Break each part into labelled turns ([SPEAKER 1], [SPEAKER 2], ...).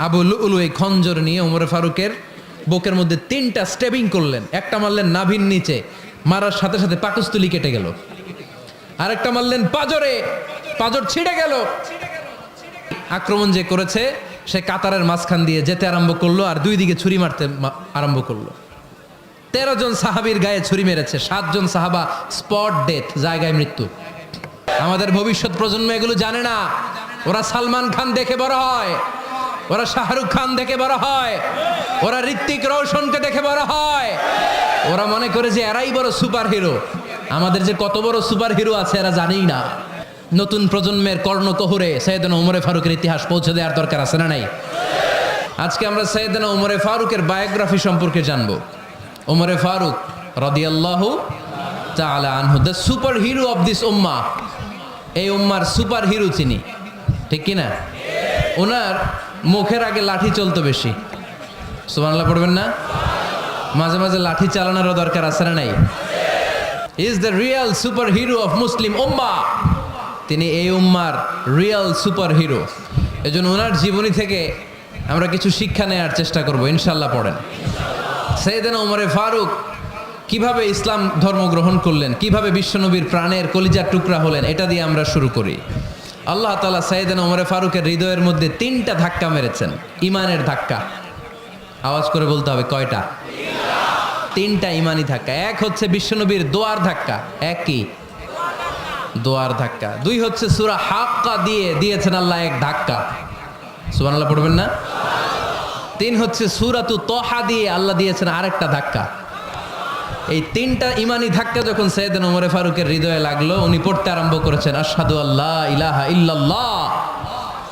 [SPEAKER 1] Abu Lulu এই খঞ্জর নিয়ে ওমর ফারুকের বুকের মধ্যে 3টা স্টেবিং করলেন। একটা মারলেন নাভির নিচে, মারার সাথে সাথে পাকস্থলী কেটে গেল। আরেকটা মারলেন পাজরে, পাজর ছিঁড়ে গেল। আক্রমণ যে করেছে সে কাতারের মাঝখান দিয়ে যেতে আরম্ভ করলো আর 2 দিকে ছুরি মারতে আরম্ভ করলো। 13 জন সাহাবীর গায়ে ছুরি মেরেছে, 7 জন সাহাবা স্পট ডেথ, জায়গায় মৃত্যু। আমাদের ভবিষ্যৎ প্রজন্ম এগুলো জানে না। ওরা সালমান খান দেখে বড় হয়, ওরা শাহরুখ খান দেখে বড় হয়, ওরা ঋত্বিক রোশনকে দেখে বড় হয়। ওরা মনে করে যে এরাই বড় সুপার হিরো। আমাদের যে কত বড় সুপার হিরো আছে এরা জানেই না। নতুন প্রজন্মের কর্ণকোহরে সাইয়েদনা ওমরে ফারুকের ইতিহাস পৌঁছে দেওয়ার দরকার আছে না নাই? আজকে আমরা সাইয়েদনা ওমরে ফারুকের বায়োগ্রাফি সম্পর্কে জানবো। ওমরে ফারুক রাদিয়াল্লাহু তাআলা আনহু, the super hero of this উম্মাহ। এই উম্মার সুপার হিরো তিনি, ঠিক কি না? ওনার মুখের আগে লাঠি চলতো বেশি। সুবহানাল্লাহ পড়বেন না? মাঝে মাঝে লাঠি চালানোরও দরকার আছে না নাই? Is the real super hero of Muslim উম্মাহ। তিনি এই উম্মার রিয়েল সুপার হিরো। এজন্য ওনার জীবনী থেকে আমরা কিছু শিক্ষা নেওয়ার চেষ্টা করব ইনশাআল্লাহ। পড়েন সাইয়েদনা ওমরে ফারুক কিভাবে ইসলাম ধর্ম গ্রহণ করলেন, কিভাবে বিশ্বনবীর প্রাণের কলিজার টুকরা হলেন, এটা দিয়ে আমরা শুরু করি। আল্লাহ তাআলা সাইয়েদনা ওমরে ফারুকের হৃদয়ের মধ্যে 3টা ধাক্কা মেরেছেন, ইমানের ধাক্কা। আওয়াজ করে বলতে হবে কয়টা? 3টা ইমানি ধাক্কা। এক হচ্ছে বিশ্বনবীর দোয়ার ধাক্কা, এক কি? দোয়ার ধাক্কা। 2 হচ্ছে সূরা হাক্কা দিয়ে দিয়েছেন আল্লাহ এক ধাক্কা। সুবহানাল্লাহ পড়বেন না? 3 হচ্ছে সূরাতু তাহা দিয়ে আল্লাহ দিয়েছেন আরেকটা ধাক্কা। এই 3টা ইমানি ধাক্কা যখন সাইয়েদনা ওমরে ফারুকের হৃদয়ে লাগলো, উনি পড়তে আরম্ভ করেছেন আশহাদু আল্লা ইলাহা ইল্লাল্লাহ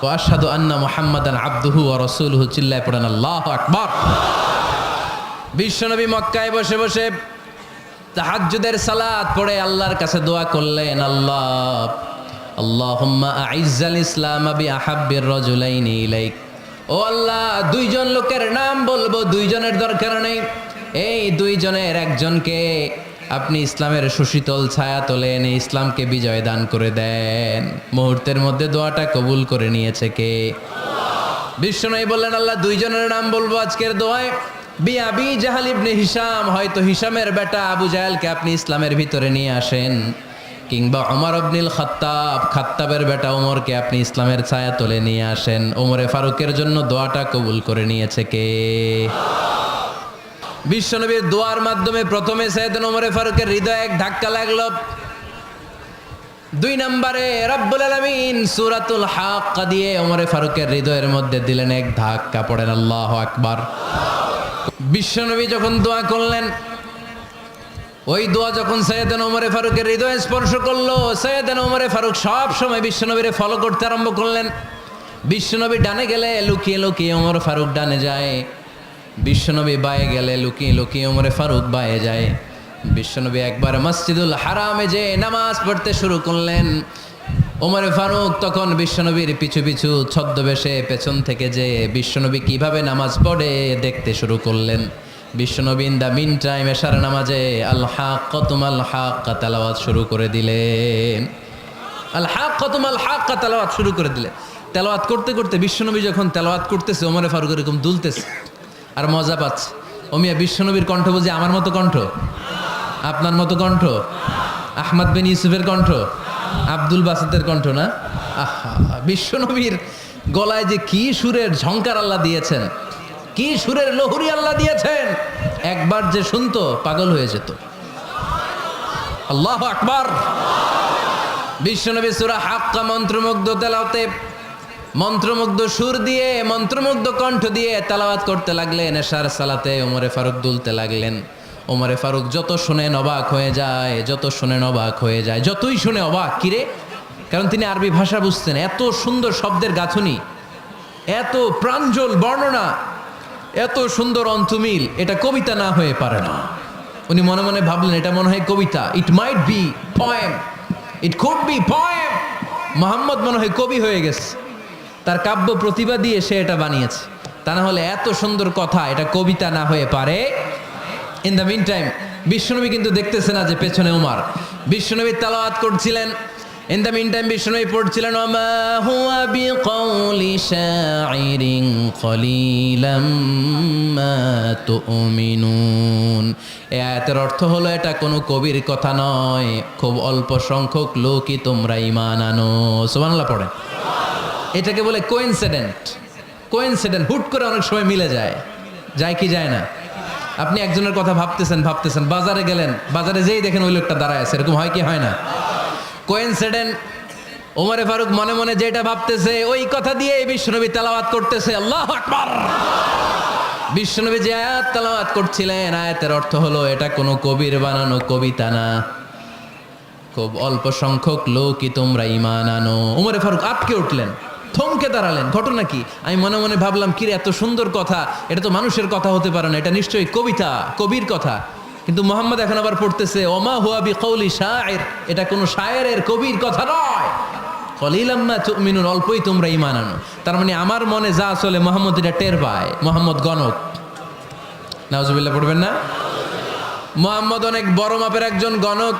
[SPEAKER 1] ওয়া আশহাদু আন্না মুহাম্মাদান আবদুহু ওয়া রাসূলুহু। চিল্লায় পড়েন আল্লাহু আকবার। বিশ্বনবী মক্কায় বসে বসে তাহাজ্জুদের সালাত পড়ে আল্লাহর কাছে দোয়া করলেন, আল্লাহুম্মা আইজ্জাল ইসলাম বিআহাব্বির রাজুলাইনি ইলাইক। ও আল্লাহ, 2 জন লোকের নাম বলবো, 2 জনের দরকার নেই। এই 2 জনের একজনকে আপনি ইসলামের সুশীতল ছায়া তোলে এনে ইসলামকে বিজয় দান করে দেন। মুহূর্তের মধ্যে দোয়াটা কবুল করে নিয়েছে কে? বিশ্বনবী বললেন, আল্লাহ 2 জনের নাম বলবো আজকের দোয়ায়। আবি জাহল ইবনে হিশাম, হয়তো হিশামের বেটা আবু জাহেলকে আপনি ইসলামের ভিতরে নিয়ে আসেন, কিংবা ওমর ইবনুল খাত্তাব, খাত্তাবের বেটা ওমরকে আপনি ইসলামের ছায়া তোলে নিয়ে আসেন। ওমরে ফারুকের জন্য দোয়াটা কবুল করে নিয়েছে কে? বিশ্বনবীর দোয়ার মাধ্যমে প্রথমে সাইয়েদনা ওমরে ফারুকের হৃদয়ে এক ধাক্কা লাগলো। 2 নম্বরে রব্বুল আলামিন সূরাতুল হাক্কা দিয়ে ওমরে ফারুকের হৃদয়ের মধ্যে দিলেন এক ধাক্কা। পড়েন আল্লাহু আকবার। বিশ্বনবী যখন দোয়া করলেন, ওই দোয়া যখন সাইয়েদনা ওমরে ফারুকের হৃদয়ে স্পর্শ করলো, সাইয়েদনা ওমরে ফারুক সব সময় বিশ্বনবীরে ফলো করতে আরম্ভ করলেন। বিশ্বনবী ডানে গেলে লুকিয়ে লুকিয়ে ওমর ফারুক ডানে যায়, বিশ্বনবী বায়ে গেলে লুকিয়ে লুকিয়ে ওমরে ফারুক বায়ে যায়। বিশ্বনবী একবার মসজিদুল হারামে যে নামাজ পড়তে শুরু করলেন, ওমরে ফারুক তখন বিশ্বনবীর পিছু পিছু ছদ্মবেশে পেছন থেকে যে বিশ্বনবী কিভাবে নামাজ পড়ে দেখতে শুরু করলেন। বিশ্বনবী ইন দ্য মিন টাইম এশার নামাজে আল হাক্কাতুমাল হাক্কা তেলাওয়াত শুরু করে দিলেন। আল হাক্কাতুমাল হাক্কা তেলাওয়াত শুরু করে দিলেন। তেলাওয়াত করতে করতে বিশ্বনবী যখন তেলাওয়াত করতেছে, ওমরে ফারুক এরকম দুলতেছে আর মজা পাচ্ছে। ওমিয়া বিশ্বনবীর কণ্ঠ বুঝি আমার মতো কণ্ঠ, আপনার মতো কণ্ঠ, আহমদ বিন ইউসুফের কণ্ঠ, আব্দুল বাসিতের কণ্ঠ না? আহা, বিশ্বনবীর গলায় যে কি সুরের ঝংকার আল্লাহ দিয়েছেন, কি সুরের লহরী আল্লাহ দিয়েছেন, একবার যে শুনতো পাগল হয়ে যেত। আল্লাহু আকবার। বিশ্বনবী সূরা হাক্কা মন্ত্রমুগ্ধ তেলাওয়াতে, মন্ত্রমুগ্ধ সুর দিয়ে, মন্ত্রমুগ্ধ কণ্ঠ দিয়ে তেলাওয়াত করতে লাগলেন। এশার সালাতে ওমরে ফারুক দুলতে লাগলেন। ওমরে ফারুক যত শুনেন অবাক হয়ে যায়, যত শুনেন অবাক হয়ে যায়, যতই শুনে অবাক। কিরে? কারণ তিনি আরবি ভাষা বুঝতেন। এত সুন্দর শব্দের গাঁথুনি, এত প্রাঞ্জল বর্ণনা, এত সুন্দর অন্তমিল, এটা কবিতা না হয়ে পারে না। উনি মনে মনে ভাবলেন, এটা মনে হয় কবিতা। It might be poem, it could be poem. Muhammad মনে হয় কবি হয়ে গেছে, তার কাব্য প্রতিভা দিয়ে সে এটা বানিয়েছে। তা না হলে এত সুন্দর কথা, এটা কবিতা না হয়ে পারে। ইন দ্য মিন টাইম বিশ্বনবী কিন্তু দেখতেছে না যে পেছনে ওমর। বিশ্বনবী তেলাওয়াত করছিলেন, ইন দ্য মিন টাইম বিষ্ণুই পড়ছিলেন ওমা হুয়া বিকাউলি শাইরিন কলিলাম মা তুমিনুন। এই আয়াতের অর্থ হলো এটা কোনো কবির কথা নয়, খুব অল্প সংখ্যক লোকই তোমরা ঈমান আনো। সুবহানাল্লাহ পড়েন। এটাকে বলে কোইন্সিডেন্ট। কোইন্সিডেন্ট হুট করে অনেক সময় মিলে যায়, যায় কি যায় না? আপনি একজনের কথা ভাবতেছেন, বাজারে গেলেন, বাজারে যেই দেখেন ওই লোকটা দাঁড়ায় আছে, এরকম হয় কি হয় না? কোইন্সিডেন্ট। ওমরে ফারুক মনে মনে যেটা ভাবতেছে ওই কথা দিয়ে বিশ্বনবী তেলাওয়াত করতেছে, আল্লাহু আকবার। বিশ্বনবী যে আয়াত তেলাওয়াত করছিলেন, আয়াতের অর্থ হলো এটা কোনো কবির বানানো কবিতা না, খুব অল্প সংখ্যক লোকই তোমরা ঈমান আনো। ওমরে ফারুক আটকে উঠলেন, থমকে দাঁড়ালেন। ঘটনা কি? আমি মনে মনে ভাবলাম, কিরে এত সুন্দর কথা, এটা তো মানুষের কথা হতে পারে না, এটা নিশ্চয়ই কবিতা, কবির কথা। কিন্তু মোহাম্মদ এখন আবার পড়তেছে ওমা হুয়া বিকাউলি শাইর, এটা কোনো শায়েরের কবির কথা নয়। কলিলাম মা তুমিনুন, অল্পই তোমরা ঈমান আনো। তার মানে আমার মনে যা চলে মোহাম্মদ এটা টের পায়। মোহাম্মদ গণক, নাউজুবিল্লাহ পড়বেন না? মোহাম্মদ অনেক বড় মাপের একজন গণক।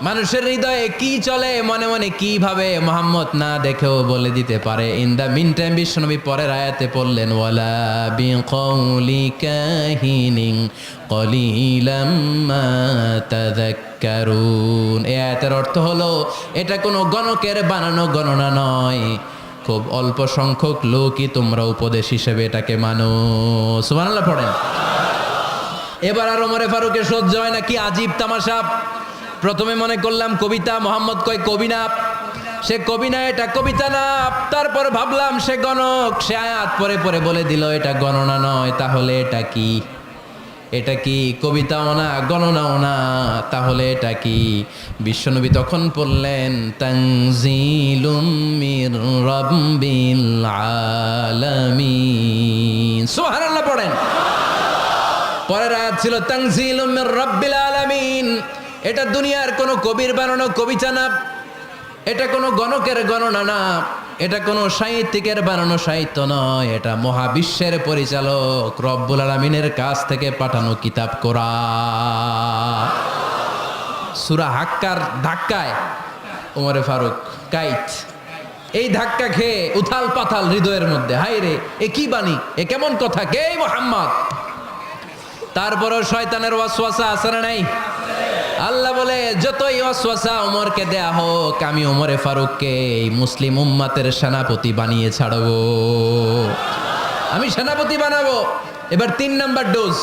[SPEAKER 1] মানুষের হৃদয়ে কি চলে, মনে মনে কি ভাবে, মোহাম্মদ না দেখেও বলে দিতে পারে। ইন দ্য মিন টাইম বিশ্বনবী পরের আয়াতে পড়লেন ওয়ালা বিকাউলি কাহিনিন কলিলাম মা তাযাক্কারুন। এই আয়াতের অর্থ হলো এটা কোনো গণকের বানানো গণনা নয়, খুব অল্প সংখ্যক লোকই তোমরা উপদেশ হিসেবে এটাকে মানো। সুবহানাল্লাহ পড়েন। এবার আর ওমরে ফারুকের সহ্য হয় না, কি আজীব তামাশা। প্রথমে মনে করলাম কবিতা, মোহাম্মদ কয় কবি না, সে কবি না, এটা কবিতা না। তারপর ভাবলাম সে গণক, সে আয়াত পরে পরে বলে দিল এটা গণনা নয়, তাহলে এটা কি? এটা কি কবিতাও না, গণনাও না, তাহলে এটা কি? বিশ্বনবী তখন বললেন তানজিলুম মির রাব্বিল আলামিন। সুবহানাল্লাহ পড়েন। পরের আয়াত ছিল তানজিলুম মির রাব্বিল আলামিন। এটা দুনিয়ার কোনো কবির বানানো কবিতা না, এটা কোনো গণকের গণনা না, এটা কোনো সাহিত্যিকের বানানো সাহিত্য নয়, এটা মহাবিশ্বের পরিচালক রব্বুল আলামিনের কাছ থেকে পাঠানো কিতাব কোরআন। সূরা হাক্কার ধাক্কায় ওমরে ফারুক কাইত, এই ধাক্কা খেয়ে উথাল পাথাল হৃদয়ের মধ্যে, হায় রে এ কি বাণী, এ কেমন কথা, কে মুহাম্মদ? তারপরও শয়তানের ওয়াসওয়াসা আছে না নাই? আল্লাহ বলে যতই ওয়াসওয়াসা ওমরকে দেয়া হোক, আমি ওমরে ফারুককে এই মুসলিম উম্মাতের সেনাপতি বানিয়ে ছাড়বো, আমি সেনাপতি বানাবো। এবার 3 নাম্বার ডোজ।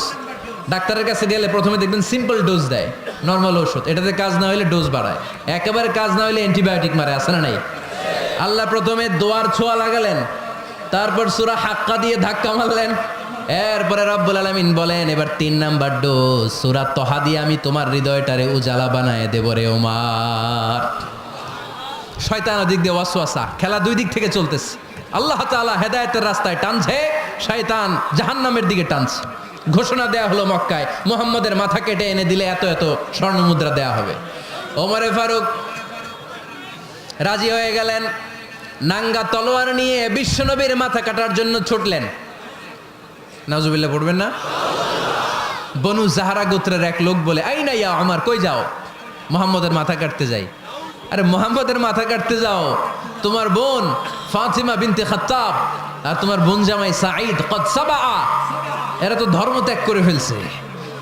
[SPEAKER 1] ডাক্তারের কাছে গেলে প্রথমে দেখবেন সিম্পল ডোজ দেয়, নর্মাল ওষুধ, এটাতে কাজ না হলে ডোজ বাড়ায়, একেবারে কাজ না হলে অ্যান্টিবায়োটিক মারে, আছে না নাই? আল্লাহ প্রথমে দোয়ার ছোঁয়া লাগালেন, তারপর সূরা হাক্কা দিয়ে ধাক্কা মারলেন, এরপরে রব্বুল আলামিন বলেন এবার 3 নাম্বার ডোজ সূরা তহা দিয়ে আমি তোমার হৃদয়টারে উজালা বানায় দেব রে ওমর। শয়তান দিক দিয়ে ওয়াসওয়াসা, খেলা 2 দিক থেকে চলতেছে। আল্লাহ তাআলা হেদায়েতের রাস্তায় টানছে, শয়তান জাহান্নামের দিকে টানছে। ঘোষণা দেয়া হলো মক্কায়, মুহাম্মদের মাথা কেটে এনে দিলে এত এত স্বর্ণ মুদ্রা দেয়া হবে। ওমরে ফারুক রাজি হয়ে গেলেন, নাঙ্গা তলোয়ার নিয়ে বিশ্বনবীর মাথা কাটার জন্য ছুটলেন। নাউজুবিল্লাহ পড়বেন না? বনু জাহরা গোত্রের এক লোক বলে আইনা ইয়া ওমর, কই যাও? মুহাম্মদের মাথা কাটতে যাই। আরে মুহাম্মদের মাথা কাটতে যাও? তোমার বোন ফাতিমা বিনতে খাত্তাব আর তোমার বোন জামাই সাঈদ কদ সাবা, এরা তো ধর্ম ত্যাগ করে ফেলছে,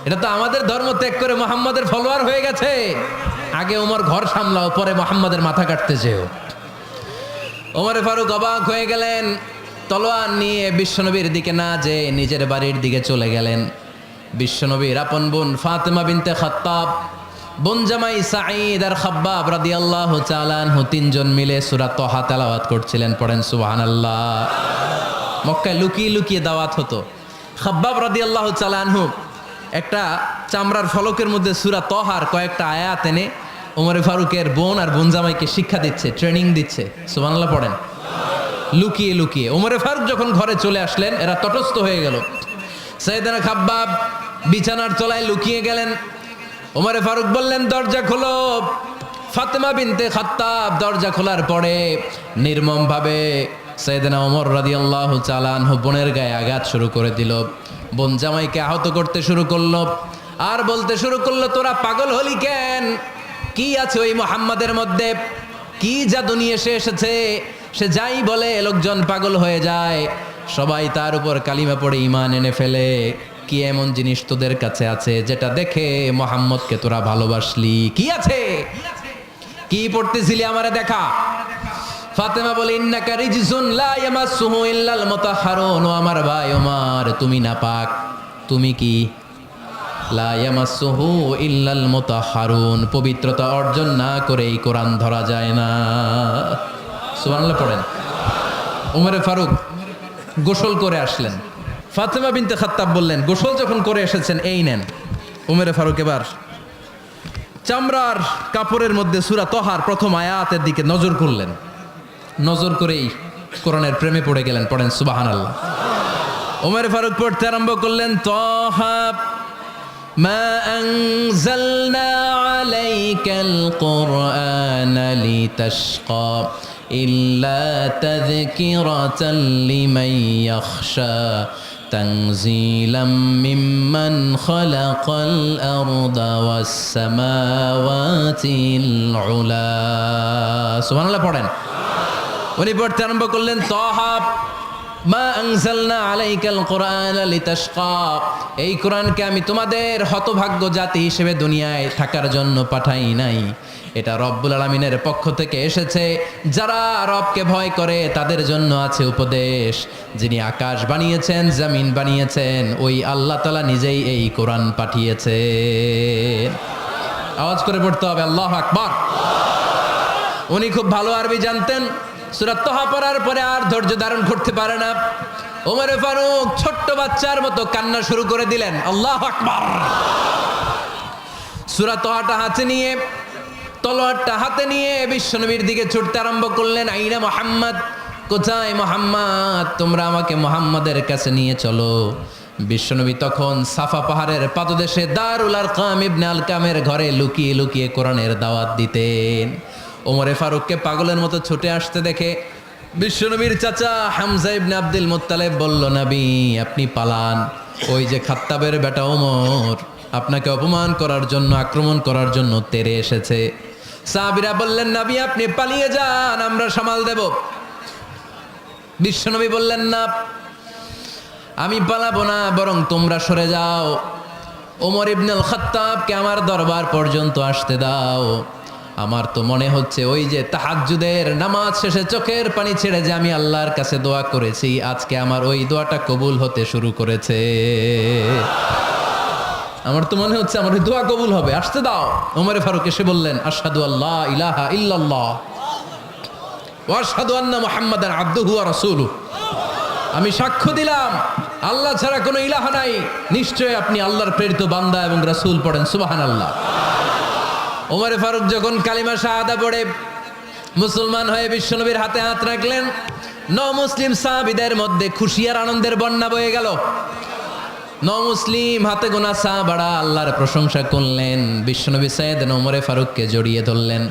[SPEAKER 1] এটা তো আমাদের ধর্ম ত্যাগ করে মুহাম্মদের ফলোয়ার হয়ে গেছে। আগে ওমর ঘর সামলাও, পরে মুহাম্মদের মাথা কাটতে যেও। ওমরে ফারুক অবাক হয়ে গেলেন, তলোয়ার নিয়ে বিশ্বনবীর দিকে না যে নিজের বাড়ির দিকে চলে গেলেন। বিশ্বনবীর আপন বোন ফাতিমা বিনতে খাত্তাব, বোন জামাই সাঈদ আর খাব্বাব রাদিয়াল্লাহু তাআলা আনহু 3 জন মিলে সূরা তহা তেলাওয়াত করছিলেন। পড়েন সুবহানাল্লাহ। মক্কায় লুকিয়ে লুকিয়ে দাওয়াত হতো। খাব্বাব রাদিয়াল্লাহু তাআলা আনহু একটা চামড়ার ফলকের মধ্যে সূরা তহার কয়েকটা আয়াত এনে ওমরে ফারুকের বোন আর বোন জামাইকে শিক্ষা দিচ্ছে, ট্রেনিং দিচ্ছে। সুবহানাল্লাহ পড়েন। লুকিয়ে লুকিয়ে ওমরে ফারুক যখন ঘরে চলে আসলেন, এরা তটস্থ হয়ে গেল। সাইয়েদনা খাব্বাব বিছানার তলায় লুকিয়ে গেলেন। ওমরে ফারুক বললেন দরজা খোলো। ফাতেমা বিনতে খাত্তাব দরজা খোলার পরে নির্মম ভাবে সাইয়েদনা ওমর রাদিয়াল্লাহু তাআলা আনহু বোনের গায়ে আঘাত শুরু করে দিল। বোন জামাইকে আহত করতে শুরু করলো আর বলতে শুরু করলো তোরা পাগল হলি কেন? কি আছে ওই মুহাম্মাদের মধ্যে? কি জাদু নিয়ে সে এসেছে, সে যাই বলে লোকজন পাগল হয়ে যায়, সবাই তার উপর কালিমা পড়ে ঈমান এনে ফেলে। কি এমন জিনিস তোদের কাছে আছে যেটা দেখে মুহাম্মদকে তোরা ভালোবাসলি? কি আছে? কি পড়তেছিলি আমারে দেখা। ফাতেমা বলে ইন্নাকা রিজসুন লা ইয়ামাসসুহু ইল্লাল মুতাহহারুন। ও আমার ভাই ওমর, তুমি নাপাক। তুমি কি? লা ইয়ামাসসুহু ইল্লাল মুতাহহারুন, পবিত্রতা অর্জন না করে এই কোরআন ধরা যায় না। সুবহানাল্লাহ পড়েন। ওমরে ফারুক গোসল করে আসলেন। ফাতেমা বিনতে খাত্তাব বললেন, গোসল যখন করে এসেছেন এই নেন। ওমরে ফারুক এবার চামড়ার কাপড়ের মধ্যে সূরা তহার প্রথম আয়াতের দিকে নজর করলেন। নজর করেই কোরআনের প্রেমে পড়ে গেলেন। পড়েন সুবহানাল্লাহ। ওমরে ফারুক পড়তে আরম্ভ করলেন, তহা মা আনজালনা আলাইকাল কুরআনা লিতাশকা ইল্লা তাযকিরাতাল লিমান ইয়াখশা তানজিলাম মিম্মান খালাকাল আরদা ওয়াস সামাওয়াতিল উলা। সুবহানাল্লাহ পড়েন। উনি পড়তে আরম্ভ করলেন, তহা মা আনজালনা আলাইকাল কুরআনা লিতাশকা, এই কোরআনকে আমি তোমাদের হতভাগ্য জাতি হিসেবে দুনিয়ায় থাকার জন্য পাঠাই নাই। এটা রব্বুল আলামিনের পক্ষ থেকে এসেছে। যারা রবকে ভয় করে তাদের জন্য আছে উপদেশ। যিনি আকাশ বানিয়েছেন, জমিন বানিয়েছেন, ওই আল্লাহ তাআলা নিজেই এই কোরআন পাঠিয়েছেন। আওয়াজ করে পড়তে হবে আল্লাহু আকবার। উনি খুব ভালো আরবি জানতেন। সূরা তহা পড়ার পরে আর ধৈর্য ধারণ করতে পারে না। ওমরে ফারুক ছোট্ট বাচ্চার মতো কান্না শুরু করে দিলেন। আল্লাহু আকবার। সূরা তহাটা হাতে নিয়ে, তলোয়ারটা হাতে নিয়ে বিশ্বনবীর দিকে ছুটতে আরম্ভ করলেন। আইনা মুহাম্মদ, কোথায় মুহাম্মদ? তোমরা আমাকে মুহাম্মাদের কাছে নিয়ে চলো। বিশ্বনবী তখন সাফা পাহাড়ের পাদদেশে দারুল আরকাম ইবনে আলকামের ঘরে লুকিয়ে লুকিয়ে কোরআনের দাওয়াত দিতেন। ওমরে ফারুককে পাগলের মতো ছুটে আসতে দেখে বিশ্বনবীর চাচা হামজা ইবনে আব্দুল মুত্তালিব বলল, নবী আপনি পালান। ওই যে খাত্তাবের বেটা ওমর আপনাকে অপমান করার জন্য, আক্রমণ করার জন্য তেরে এসেছে। সাহাবীরা বললেন, নবী আপনি পালিয়ে যান, আমরা সামাল দেব। বিশ্বনবী বললেন, না আমি পালাবো না, বরং তোমরা সরে যাও। ওমর ইবনুল খাত্তাবকে আমার দরবার পর্যন্ত আসতে দাও। আমার তো মনে হচ্ছে ওই যে তাহাজ্জুদের নামাজ শেষে চোখের পানি ছেড়ে যে আমি আল্লাহর কাছে দোয়া করেছি, আজকে আমার ওই দোয়াটা কবুল হতে শুরু করেছে। আমার তো মনে হচ্ছে আমার ওই দোয়া কবুল হবে, আসতে দাও। ওমরে ফারুক এসে বললেন, আশহাদু আল্লা ইলাহা ইল্লাল্লাহ ওয়া আশহাদু আন্না মুহাম্মাদান আবদুহু ওয়া রাসূলুহু, আমি সাক্ষ্য দিলাম আল্লাহ ছাড়া কোনো ইলাহা নাই, নিশ্চয় আপনি আল্লাহর প্রেরিত বান্দা এবং রাসূল। পড়েন সুবহানাল্লাহ। ওমরে ফারুক যখন কালিমা শাহাদা পড়ে মুসলমান হয়ে বিশ্বনবীর হাতে হাত রাখলেন, মুসলিম সাহাবীদের মধ্যে খুশি আর আনন্দের বন্যা বয়ে গেল। মুসলিম হাতে গোনা সাহাবারা আল্লাহর প্রশংসা করলেন। বিশ্বনবী সাইয়েদনা ওমরে ফারুককে জড়িয়ে ধরলেন।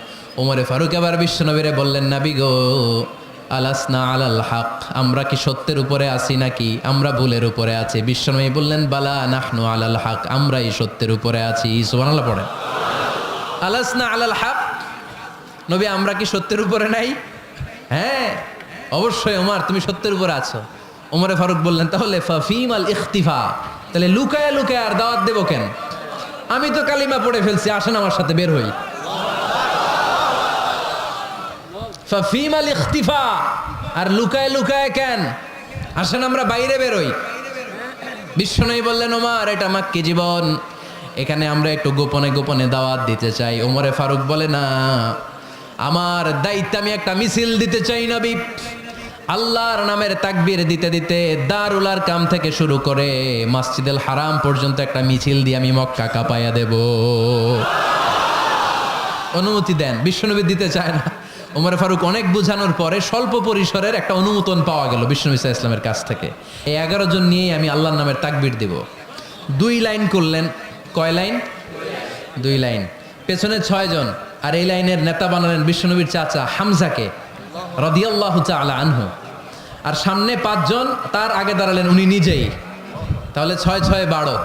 [SPEAKER 1] ওমরে ফারুক আবার বিশ্বনবীরে বললেন, নবী গো, আলাসনা আলাল হক, আমরা কি সত্যের উপরে আছি নাকি আমরা ভুলের উপরে আছি? বিশ্বনবী বললেন, বালা নাহনু আলাল হক, আমরাই সত্যের উপরে আছি। সুবহানাল্লাহ পড়েন। আলাসনা আলাল হক, নবী আমরা কি সত্যের উপরে নাই? হ্যাঁ অবশ্যই ওমর, তুমি সত্যের উপরে আছো। ওমরে ফারুক বললেন, তাহলে ফাফিমাল ইখতিফা, তাহলে লুকায় লুকায় আর দাওয়াত দেব কেন? আমি তো কালিমা পড়ে ফেলছি, আসেন আমার সাথে বের হই। ফাফিমাল ইখতিফা, আর লুকায় লুকায় কেন? আসেন আমরা বাইরে বের হই। বিশ্বনবী বললেন, ওমর এটা মাক্কি জীবন, এখানে আমরা একটু গোপনে গোপনে দাওয়াত দিতে চাই। ওমরে ফারুক বলে, না, আমার দায়িত্ব, আমি একটা মিছিল দিতে চাই নবী। আল্লাহর নামের তাকবীর দিতে দিতে দারুল আরকাম থেকে শুরু করে মসজিদুল হারাম পর্যন্ত একটা মিছিল দিয়ে আমি মক্কা কাঁপাইয়া দেব। অনুমতি দেন। বিশ্বনবী দিতে চায় না। ওমর ফারুক অনেক বুঝানোর পরে স্বল্প পরিসরের একটা অনুমোদন পাওয়া গেল বিশ্বনবী সাল্লাল্লাহু আলাইহি ওয়াসাল্লামের কাছ থেকে। এই 11 জন নিয়েই আমি আল্লাহর নামের তাকবীর দেব। 2 লাইন করলেন। কয় লাইন? 2 লাইন। পেছনে 6 জন, আর এই লাইনের নেতা বানালেন বিশ্বনবীর চাচা হামজাকে রাদিয়াল্লাহু তাআলা আনহু। আর সামনে 5 জন, তার আগে দাঁড়ালেন উনি নিজেই। তাহলে 6 6 12।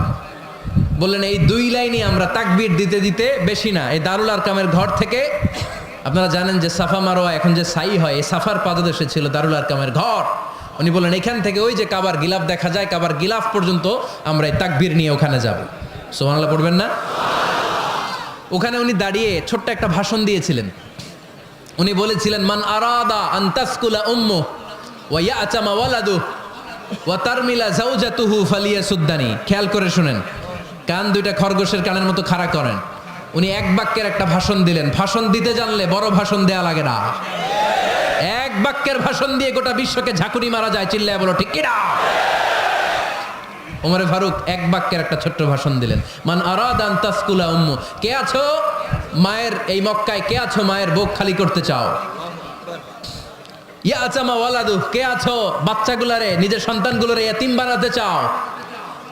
[SPEAKER 1] বললেন এই 2 লাইনই আমরা তাকবীর দিতে দিতে, বেশি না, এই দারুল আরকামের ঘর থেকে আপনারা জানেন যে সাফা মারোয়া এখন যে সাই হয়, এই সাফার পাদদেশে ছিল দারুল আরকামের ঘর। উনি বললেন এখান থেকে ওই যে কাবার গিলাফ দেখা যায়, কাবার গিলাফ পর্যন্ত আমরা এই তাকবীর নিয়ে ওখানে যাব। সুবহানাল্লাহ পড়বেন না? ওখানে উনি দাঁড়িয়ে ছোট্ট একটা ভাষণ দিয়েছিলেন। উনি বলেছিলেন, মান আরাদা আন তাসকুলা উম্মু ওয়া ইয়াতামা ওয়ালাদু ওয়া তারমিলা যাওজাতুহু ফালিয়াসুদ্দানি। খেয়াল করে শুনেন, কান দুইটা খরগোশের কানের মতো খাড়া করেন। উনি এক বাক্যের একটা ভাষণ দিলেন। ভাষণ দিতে জানলে বড় ভাষণ দেয়া লাগে না, এক বাক্যের ভাষণ দিয়ে গোটা বিশ্বকে ঝাঁকুনি মারা যায়। চিল্লায় বলো ঠিক কিনা? ওমরে ফারুক এক বাক্যের একটা ছোট্ট ভাষণ দিলেন, মান আরাদা আন তাসকুলা উম্মু। কে আছো মায়ের এই মক্কায়, কে আছো মায়ের বুক খালি করতে চাও? ইয়াতামা ওয়ালাদু, কে আছো বাচ্চাগুলারে, নিজের সন্তানগুলোরে ইয়াতিম বানাতে চাও?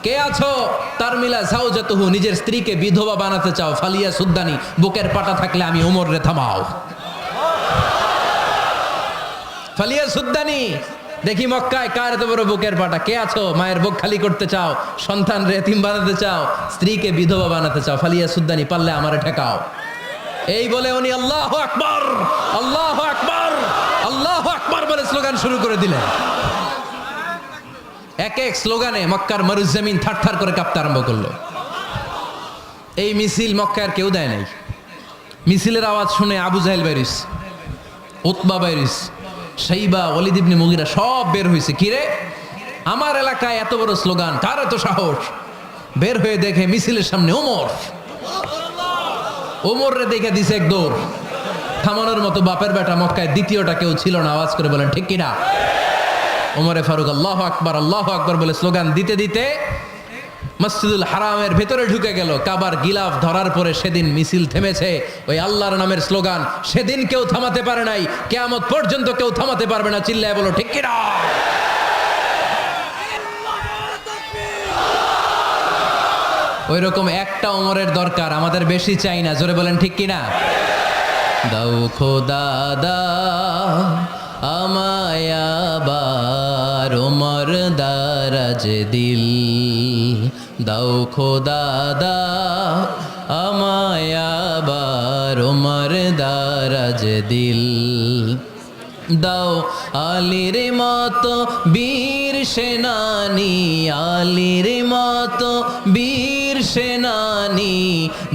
[SPEAKER 1] কে আছো তারমিলা যাওজাতুহু, নিজের স্ত্রীকে বিধবা বানাতে চাও? ফালিয়া সুদ্দানি, বুকের পাটা থাকলে আমি ওমর রে থামাও। ফালিয়া সুদ্দানি, দেখি মক্কায় কার এত বড় বুকের পাটা। কে আছো মায়ের বুক খালি করতে চাও, সন্তান রে এতিম বানাতে চাও, স্ত্রীকে বিধবা বানাতে চাও? ফালিয়া সুদ্দানি, পারলে আমারে ঠেকাও। এই বলে উনি আল্লাহু আকবার, আল্লাহু আকবার, আল্লাহু আকবার বলে স্লোগান শুরু করে দিলেন। এক এক স্লোগানে মক্কার মরুজমিন থারথার করে কাঁপতে আরম্ভ করলো। এই মিছিল মক্কার কেউ দেয় নাই। মিছিলের আওয়াজ শুনে আবু জাহেল বাইরিস, উতবা বাইরিস, শাইবা, ওয়ালিদ ইবনে মুগিরা সব বের হয়েছে। কিরে, আমার এলাকায় এত বড় স্লোগান, কার এত সাহস? বের হয়ে দেখে মিছিলের সামনে ওমর। ওমর রে দেখে দিছে এক দৌড়। থামানোর মতো বাপের বেটা মক্কায় দ্বিতীয়টা কেউ ছিল না। আওয়াজ করে বলেন ঠিক কিনা? ওমরে ফারুক আল্লাহু আকবার, আল্লাহু আকবার বলে স্লোগান দিতে দিতে মসজিদুল হারামের ভেতরে ঢুকে গেল। কাবার গিলাফ ধরার পরে সেদিন মিছিল থেমেছে। ওই আল্লাহর নামের স্লোগান সেদিন কেউ থামাতে পারে নাই, কিয়ামত পর্যন্ত কেউ থামাতে পারবে না। চিল্লায় বলো ঠিক কিনা? ওই রকম একটা ওমরের দরকার, আমাদের বেশি চাই না। জোরে বলেন ঠিক কিনা? দাও খোদা দাও আমায় আবার ওমর দারাজ দিল, দাও খোদা দাও আমায় আবার ওমর দারাজ দিল, দাও আলীর মতো বীর সেনানি, আলীর মতো বীর সেনানি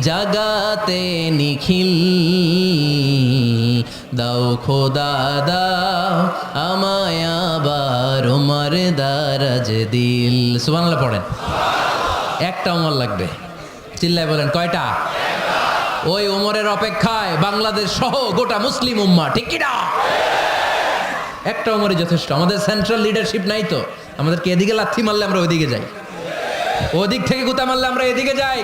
[SPEAKER 1] জাগাতে নিখিল, দাও খোদা দাও আমায় আবার ওমর দারাজ দিল। সুবহানাল্লাহ পড়েন। একটা ওমর লাগবে। চিল্লায় বলেন কয়টা? ওই ওমরের অপেক্ষায় বাংলাদেশ সহ গোটা মুসলিম উম্মাহ, ঠিক কিনা? একটা ওমরই যথেষ্ট। আমাদের সেন্ট্রাল লিডারশিপ নাই তো, আমাদেরকে এদিকে লাথি মারলে আমরা ওইদিকে যাই, ওদিক থেকে গুতা মারলে আমরা এদিকে যাই।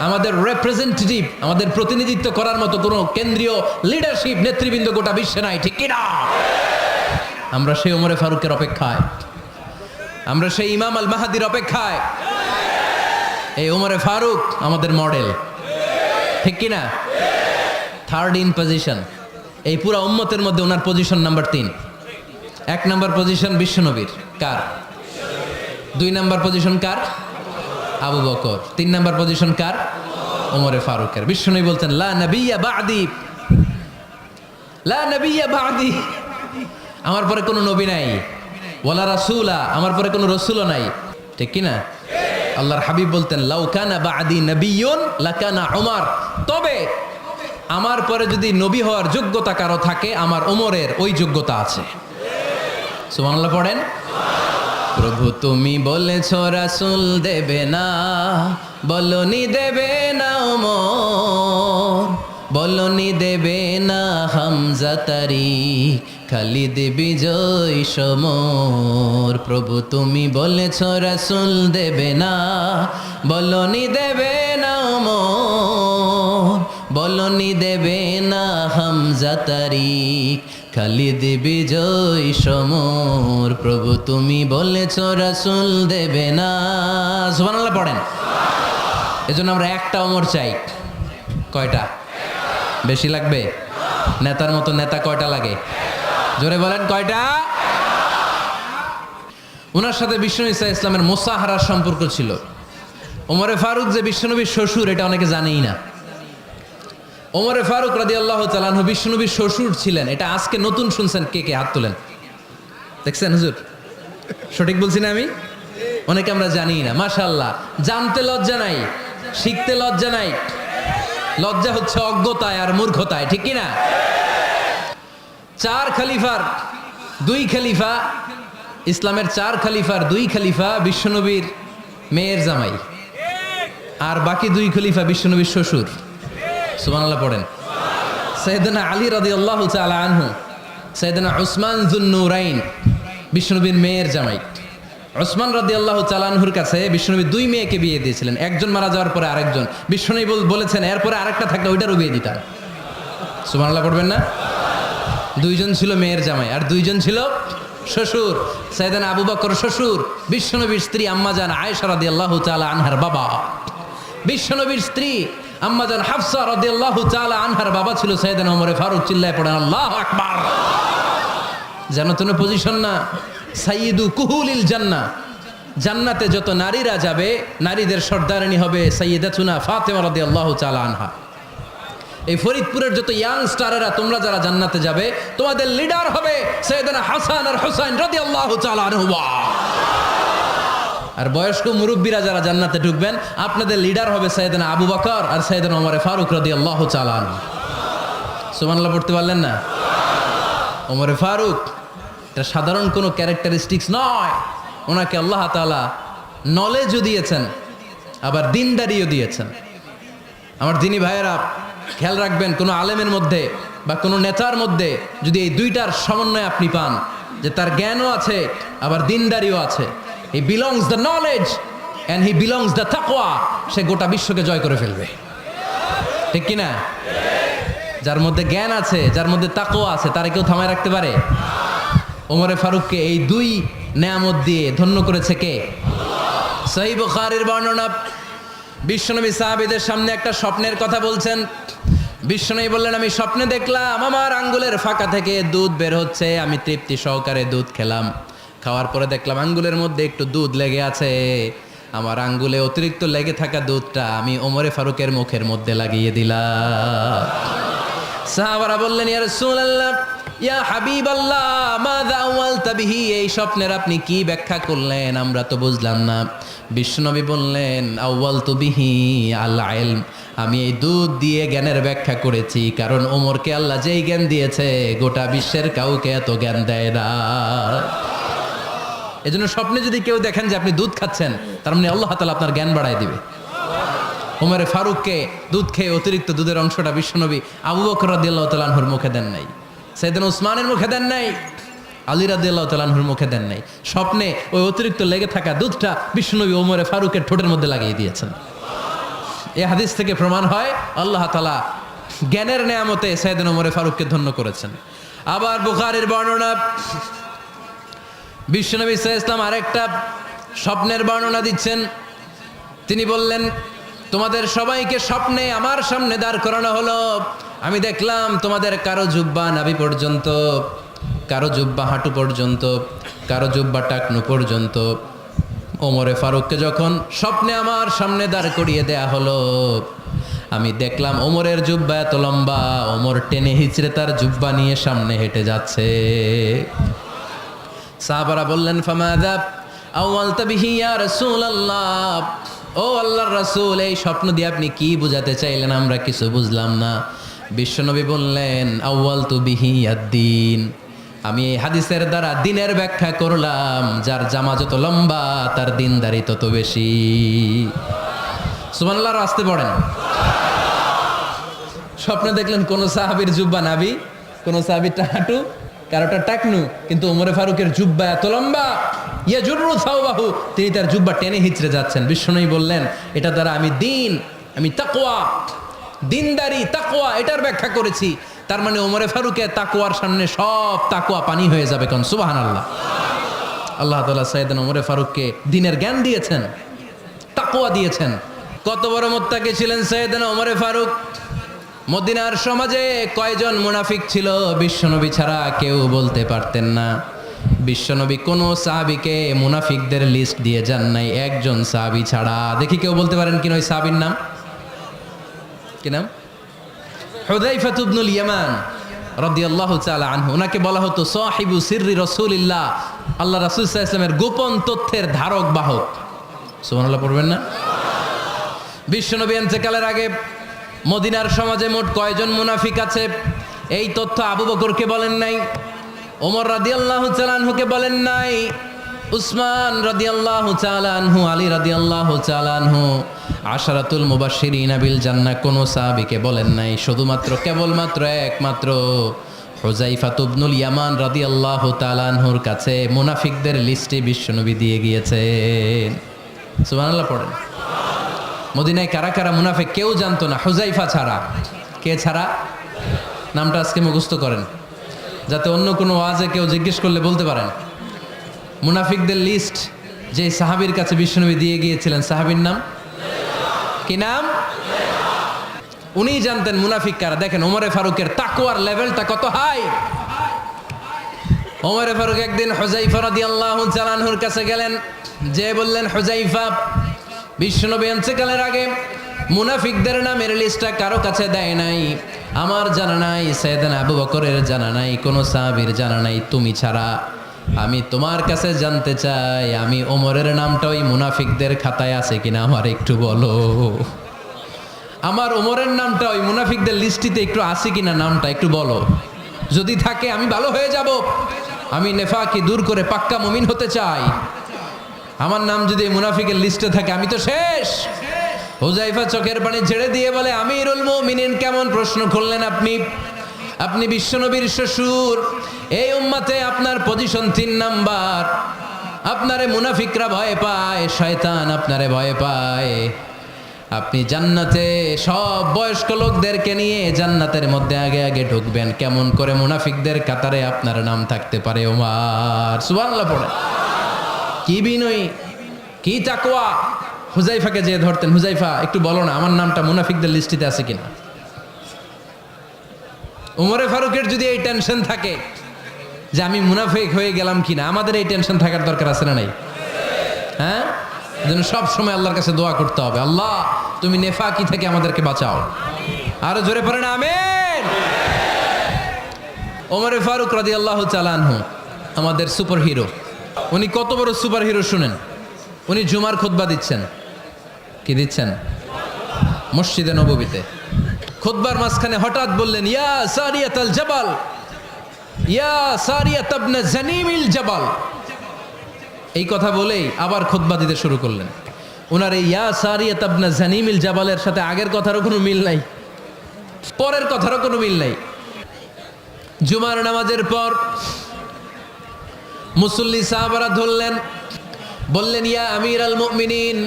[SPEAKER 1] আমাদের রিপ্রেজেন্টেটিভ, আমাদের প্রতিনিধিত্ব করার মতো কোনো কেন্দ্রীয় লিডারশিপ নেতৃবৃন্দ গোটা বিশ্বে নাই, ঠিক কিনা? আমরা সেই ওমরে ফারুকের অপেক্ষায়, আমরা সেই ইমাম আল মাহাদির অপেক্ষায়। এই ওমরে ফারুক আমাদের মডেল, ঠিক কিনা? থার্ড ইন পজিশন এই পুরা উম্মতের মধ্যে ওনার পজিশন নাম্বার 3। 1 নাম্বার পজিশন বিশ্বনবীর, কার? 2 নাম্বার পজিশন কার? আবু বকর। 3 নাম্বার পজিশন কার? ওমরে ফারুকের। বিশ্বনবী বলতেন লা নবিয়্যা বা'দি, লা নবিয়্যা বা'দি, আমার পরে কোনো নবী নাই। ওয়ালা রাসূলা, আমার পরে কোনো রাসূলও নাই, ঠিক কিনা? আল্লাহর হাবিব বলতেন লাউ কানা বা'দি নবিয়্যুন লাকানা উমর, তবে আমার পরে যদি নবী হওয়ার যোগ্যতা কারো থাকে আমার ওমরের ওই যোগ্যতা আছে। সুবহানাল্লাহ পড়েন। প্রভু তুমি বলেছ রাসূল দেবে না, বলনি দেবে না ওমর, বলনি দেবে না হামজা তারিক, খালিদ বিজয় সমর। প্রভু তুমি বলেছ রাসূল দেবে না, বলনি দেবে না ওমর, বলনি দেবে না হামজা তারিক, খালিদ বিজয় সমর। প্রভু তুমি বলেছ রাসূল দেবে না। সুবহানাল্লাহ পড়েন। এজন্য আমরা একটা ওমর চাই। কয়টা? বেশি লাগবে? নেতার মতো নেতা কয়টা লাগে? জোরে বলেন কয়টা? ওনার সাথে বিশ্বনবী সাল্লাল্লাহু আলাইহি ইসলামের মুসাহারার সম্পর্ক ছিল। ওমরে ফারুক যে বিশ্বনবীর শ্বশুর এটা অনেকে জানেই না। ওমরে ফারুক রাদিয়াল্লাহু তাআলা আনহু বিশ্বনবীর শ্বশুর ছিলেন। এটা আজকে নতুন শুনছেন, কে কে হাত তোলেন? দেখছেন হুজুর, সঠিক বলছি না আমি? অনেকে আমরা জানি না। মাশাআল্লাহ, জানতে লজ্জা নাই, শিখতে লজ্জা নাই, লজ্জা হচ্ছে অজ্ঞতায় আর মূর্খতায়, ঠিক কি না? 4 খলিফার 2 খলিফা, ইসলামের 4 খলিফার 2 খলিফা বিশ্বনবীর মেয়ের জামাই, আর বাকি 2 খলিফা বিশ্বনবীর শ্বশুর। সুবহানাল্লাহ পড়েন। সাইয়েদনা আলী রাদিয়াল্লাহু তাআলা আনহু, সাইয়েদনা উসমান যুন-নূরাইন বিশ্বনবীর মেয়ের জামাই। উসমান রাদিয়াল্লাহু তাআলা আনহুর কাছে বিশ্বনবী 2 মেয়েকে বিয়ে দিয়েছিলেন। একজন মারা যাওয়ার পরে আরেকজন, বিশ্বনবী বলেছেন এরপরে আরেকটা থাকলে ওইটারও বিয়ে দিতাম। সুবহানাল্লাহ পড়বেন না? 2 জন ছিল মেয়ের জামাই আর 2 জন ছিল শ্বশুর। সাইয়েদনা আবু বকর শ্বশুর, বিশ্বনবীর স্ত্রী আম্মাজান আয়েশা রাদিয়াল্লাহু তাআলা আনহার বাবা। বিশ্বনবীর স্ত্রী আম্মাজান হাফসা রাদিয়াল্লাহু তাআলা আনহার বাবা ছিল সাইয়েদনা ওমর ফারুক। চিল্লায় পড়েন আল্লাহু আকবার। জানো তো পজিশন না, সাইয়্যিদু কুহুলিল জান্নাহ, জান্নাতে যত নারীরা যাবে নারীদের সর্দারিনী হবে সাইয়্যিদাতুনা ফাতেমা রাদিয়াল্লাহু তাআলা আনহা। এই ফরিদপুরের যত ইয়াং স্টারেরা তোমরা যারা জান্নাতে যাবে তোমাদের লিডার হবে সাইয়েদনা হাসান আর হুসাইন রাদিয়াল্লাহু তাআলা আনহুমা। আর বয়স্ক মুরব্বীরা যারা জান্নাতে ঢুকবেন আপনাদের লিডার হবে সাইয়েদনা আবু বকর আর সাইয়েদনা ওমর ফারুক রাদিয়াল্লাহু তাআলা আনহু। সুবহানাল্লাহ পড়তে পারলেন না? ওমর ফারুক এটা সাধারণ কোনো ক্যারেক্টারিস্টিক্স নয়, ওনাকে আল্লাহ তাআলা নলেজও দিয়েছেন আবার দিনদারিও দিয়েছেন। আমার দিনী ভাইয়েরা খেয়াল রাখবেন, কোনো আলেমের মধ্যে বা কোনো নেতার মধ্যে যদি এই দুইটার সমন্বয় আপনি পান, যে তার জ্ঞানও আছে আবার দিনদারিও আছে, হি belongs the knowledge and he belongs the তাকওয়া, সে গোটা বিশ্বকে জয় করে ফেলবে, ঠিক কিনা? যার মধ্যে জ্ঞান আছে, যার মধ্যে তাকওয়া আছে, তারে কেউ থামায় রাখতে পারে? ওমরে ফারুককে এই 2 নেয়ামত দিয়ে ধন্য করেছে কে? সহিহ বুখারীর বর্ণনা, বিশ্বনবী সাহাবীদের সামনে একটা স্বপ্নের কথা বলছেন। বিশ্বনবী বললেন, আমি স্বপ্নে দেখলাম আমার আঙ্গুলের ফাঁকা থেকে দুধ বের হচ্ছে, আমি তৃপ্তি সহকারে দুধ খেলাম। খাওয়ার পরে দেখলাম আঙ্গুলের মধ্যে একটু দুধ লেগে আছে। আমার আঙ্গুলে অতিরিক্ত লেগে থাকা দুধটা আমি ওমরে ফারুকের মুখের মধ্যে লাগিয়ে দিলাম। সাহাবারা বললেন, ইয়া রাসূলুল্লাহ, ইয়া হাবিবাল্লাহ, মাযা আওয়ালতা বিহি, এই স্বপ্নের আপনি কি ব্যাখ্যা করলেন, আমরা তো বুঝলাম না। বিশ্বনবী বললেন, আওয়ালতু বিহি আল ইলম, আমি এই দুধ দিয়ে জ্ঞানের ব্যাখ্যা করেছি, কারণ ওমরকে আল্লাহ যেই জ্ঞান দিয়েছে গোটা বিশ্বের কাউকে এত জ্ঞান দেয় না। এজন্য স্বপ্নে যদি কেউ দেখেন যে আপনি দুধ খাচ্ছেন, তার মানে আল্লাহ তাআলা আপনার জ্ঞান বাড়ায় দিবে। ওমরে ফারুককে দুধ খেয়ে অতিরিক্ত দুধের অংশটা বিশ্বনবী আবু বকর রাদিয়াল্লাহু তাআলা আনহুর মুখে দেন নাই, সাইয়েদনা উসমানের মুখে দেন নাই, আলী রাদিয়াল্লাহু তাআলা আনহুর মুখে দেন নাই। স্বপ্নে ওই অতিরিক্ত লেগে থাকা দুধটা বিশ্বনবী ওমরে ফারুকের ঠোঁটের মধ্যে লাগিয়ে দিয়েছেন। এই হাদিস থেকে প্রমাণ হয় আল্লাহ তাআলা জ্ঞানের নেয়ামতে সাইয়েদনা ওমরে ফারুককে ধন্য করেছেন। আবার বুখারীর বর্ণনা, বিশ্বনবী সাল্লাল্লাহু আলাইহি ওয়াসাল্লাম আরেকটা স্বপ্নের বর্ণনা দিচ্ছেন। তিনি বললেন, তোমাদের সবাইকে স্বপ্নে আমার সামনে দাঁড় করানো হলো, আমি দেখলাম তোমাদের কারো জুব্বা নাভি পর্যন্ত, কারো জুব্বা হাঁটু পর্যন্ত, কারো জুব্বা টাকনু পর্যন্ত। ওমরে ফারুককে যখন স্বপ্নে আমার সামনে দাঁড় করিয়ে দেয়া হলো, আমি দেখলাম ওমরের জুব্বা এত লম্বা, ওমর টেনে হিচড়ে তার জুব্বা নিয়ে সামনে হেঁটে যাচ্ছে। সাহাবারা বললেন, ফামাযা আওয়ালতা বিহি ইয়া রাসূলুল্লাহ, ও আল্লাহর রাসূল, এই স্বপ্ন দিয়ে আপনি কি বুঝাতে চাইলেন, আমরা কিছু বুঝলাম না। বিশ্বনবী বললেন, আউয়ালতু বিহি আদ-দীন, আমি এই হাদিসের দ্বারা দিনের ব্যাখ্যা করলাম, যার জামা যত লম্বা তার দিনদারি তত বেশি। সুবহানাল্লাহ, আসতে পড়েন। স্বপ্নে দেখলেন কোন সাহাবীর জুব্বা নাভি, কোন সাহাবীরটা হাঁটু, কারোটা টাকনু, কিন্তু ওমরে ফারুকের জুব্বা এত লম্বা, ইয়াজুরু সাওবাহু, তিনি তার জুব্বা টেনে হিচড়ে যাচ্ছেন। বিশ্বনবী বললেন, এটা দ্বারা আমি দিন, আমি তাকওয়া, দিনদারি, তাকওয়া, এটার ব্যাখ্যা করেছি। তার মানে ওমরে ফারুকের তাকওয়ার সামনে সব তাকওয়া পানি হয়ে যাবে। কোন সুবহানাল্লাহ। আল্লাহ তাআলা সাইয়েদনা ওমরে ফারুককে দিনের জ্ঞান দিয়েছেন, তাকওয়া দিয়েছেন। কত বড় মুত্তাকি ছিলেন সাইয়েদনা ওমরে ফারুক। মদিনার সমাজে কয়জন মুনাফিক ছিল বিশ্বনবী ছাড়া কেউ বলতে পারতেন না। বিশ্বনবী কোন সাহাবীকে মুনাফিকদের লিস্ট দিয়ে যান নাই, একজন সাহাবী ছাড়া। দেখি কেউ বলতে পারেন কিনা ওই সাহাবীর নাম? কি নাম? হুযায়ফা ইবনুল ইয়ামান রাদিয়াল্লাহু তাআলা আনহু, ওনাকে বলা হতো সাহিবু সিররি রাসূলিল্লাহ, আল্লাহ রাসূল সাল্লাল্লাহু আলাইহি ওয়াসাল্লামের গোপন তথ্যের ধারক বাহক। সুবহানাল্লাহ পড়বেন না? বিশ্বনবী ইন্তেকালের আগে মদিনার সমাজে মোট কয়জন মুনাফিক আছে এই তথ্য আবু বকরকে বলেন নাই, ওমর রাদিয়াল্লাহু তাআলা আনহুকে বলেন নাই, উসমান রাদিয়াল্লাহু তাআলা আনহু, আলী রাদিয়াল্লাহু তাআলা আনহু, আশারাতুল মুবাশশিরিন বিল জান্নাহ কোন সাহাবীকে বলেন নাই। শুধুমাত্র কেবলমাত্র একমাত্র হুযায়ফা ইবনুল ইয়ামান রাদিয়াল্লাহু তাআলা আনহুর কাছে মুনাফিকদের লিস্টে বিশ্বনবী দিয়ে গিয়েছেন। সুবহানাল্লাহ পড়েন। মদিনায় কারা কারা মুনাফিক কেউ জানতো না হুযায়ফা ছাড়া। কে ছাড়া? নামটা আজকে মুখস্থ করেন, যাতে অন্য কোনো ওয়াজে কেউ জিজ্ঞেস করলে বলতে পারেন। মুনাফিকদের লিস্ট যে সাহাবীর কাছে বিশ্বনবী দিয়ে গিয়েছিলেন, সাহাবীর নাম কি? নাম? উনিই জানতেন মুনাফিক কারা। দেখেন ওমরে ফারুকের তাকওয়ার লেভেলটা কত হাই। ওমরে ফারুক একদিন হুযায়ফা রাদিয়াল্লাহু তাআলা আনহুর কাছে গেলেন, যে বললেন, হুযায়ফা, বিশ্বনবী ইন্তেকালের আগে মুনাফিকদের নামের লিস্টটা কারো কাছে দেয় নাই, আমার জানা নাই, সাইয়েদনা আবু বকরের জানা নাই, কোন সাহাবীর জানা নাই, তুমি ছাড়া। আমি তোমার কাছে জানতে চাই, আমি ওমরের নামটা ওই মুনাফিকদের খাতায় আছে কিনা আমার একটু বলো। আমার ওমরের নামটা ওই মুনাফিকদের লিস্টিতে একটু আছে কিনা, নামটা একটু বলো। যদি থাকে আমি ভালো হয়ে যাব, আমি নেফাকি দূর করে পাক্কা মুমিন হতে চাই। আমার নাম যদি মুনাফিকের লিস্টে থাকে আমি তো শেষ। হুযায়ফা চোখের পানি ছেড়ে দিয়ে বলে, আমিরুল মুমিনিন, কেমন প্রশ্ন করলেন আপনি? আপনি বিশ্বনবীর শ্বশুর, এই উম্মতে আপনার পজিশন 3 নাম্বার। আপনারে মুনাফিকরা ভয় পায়, শয়তান আপনারে ভয় পায়। আপনি জান্নাতে সব বয়স্ক লোকদেরকে নিয়ে জান্নাতের মধ্যে আগে আগে ঢুকবেন, কেমন করে মুনাফিকদের কাতারে আপনার নাম থাকতে পারে ওমর? সুবহানাল্লাহ পড়ে। কি বিনয়ী, কি তাকওয়া। হুযায়ফাকে যে ধরতেন, হুযায়ফা একটু বলো না আমার নামটা মুনাফিকদের লিস্টিতে আছে কিনা। ওমরে ফারুকের যদি এই টেনশন থাকে যে আমি মুনাফিক হয়ে গেলাম কিনা, আমাদের এই টেনশন থাকার দরকার আছে না নাই? হ্যাঁ, যেন সব সময় আল্লাহর কাছে দোয়া করতে হবে, আল্লাহ তুমি নেফাকি থেকে আমাদেরকে বাঁচাও। আরো জোরে পড়েন আমিন। ওমরে ফারুক রাদিয়াল্লাহু তাআলা আনহু আমাদের সুপার হিরো। উনি কত বড় সুপার হিরো শুনেন। উনি জুমার খুতবা দিচ্ছেন। কি দিচ্ছেন? মসজিদে নববীতে। খুতবার মাঝখানে হঠাৎ বললেন, ইয়া সারিয়াতাল জাবাল, ইয়া সারিয়াত ইবনে জানিমিল জাবাল। এই কথা বলেই আবার খুতবা দিতে শুরু করলেন। ওনার এই ইয়া সারিয়াত ইবনে জানিমিল জাবালের সাথে আগের কথারও কোনো মিল নাই, পরের কথারও কোনো মিল নাই। জুমার নামাজের পর মুসল্লি সাহাবারা ধরলেন, বললেন, ইয়া আমিরাল মুমিনিন।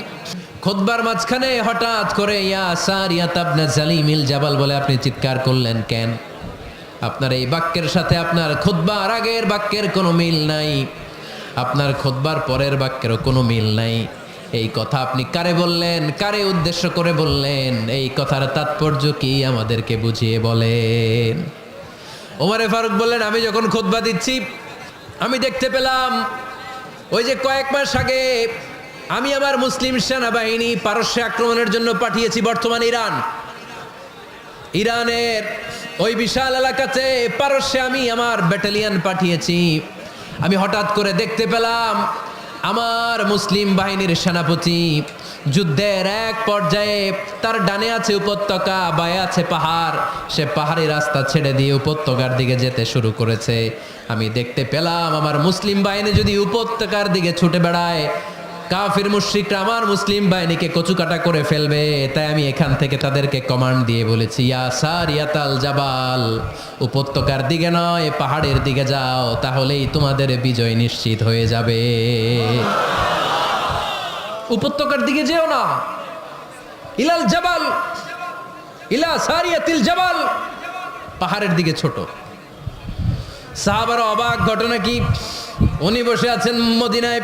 [SPEAKER 1] খুতবার মাঝখানে হঠাৎ করে ইয়া সারিয়াত ইবনে জালিমিল জাবাল বলে আপনি চিৎকার করলেন কেন? আপনার এই বাক্যের সাথে আপনার খুতবার আগের বাক্যের কোনো মিল নাই, আপনার খুতবার পরের বাক্যেরও কোনো মিল নাই। এই কথা আপনি কারে বললেন, কারে উদ্দেশ্য করে বললেন? এই কথার তাৎপর্য কি আমাদেরকে বুঝিয়ে বলেন। ওমরে ফারুক বললেন, আমি যখন খুতবা দিচ্ছি আমি দেখতে পেলাম ওই যে কয়েক মাস আগে আমি আমার মুসলিম সেনাবাহিনী পারস্যে আক্রমণের জন্য পাঠিয়েছি বর্তমান ইরানের ওই বিশাল এলাকাতে পারস্যে আমি আমার ব্যাটালিয়ন পাঠিয়েছি। আমি হঠাৎ করে দেখতে পেলাম আমার মুসলিম বাহিনীর সেনাপতি যুদ্ধের এক পর্যায়ে তার ডানে আছে উপত্যকা, বায়ে আছে পাহাড়, সে পাহাড়ি রাস্তা ছেড়ে দিয়ে উপত্যকার দিকে যেতে শুরু করেছে। আমি দেখতে পেলাম আমার মুসলিম বাহিনী যদি উপত্যকার দিকে ছুটে বেড়ায়, কাফির মুশরিকরা আমার মুসলিম বাহিনীকে কচুকাটা করে ফেলবে। তাই আমি এখান থেকে তাদেরকে কমান্ড দিয়ে বলেছি, ইয়া সারিয়াতাল জাবাল, উপত্যকার দিকে নয় পাহাড়ের দিকে যাও, তাহলেই তোমাদের বিজয় নিশ্চিত হয়ে যাবে। উপত্যকার দিকে যেও না, ইলাল জাবাল, ইলা সারিয়াতিল জাবাল, পাহাড়ের দিকে ছোট। সাহাবারা অবাক। ঘটনা কি? উনি বসে আছেন মদিনায়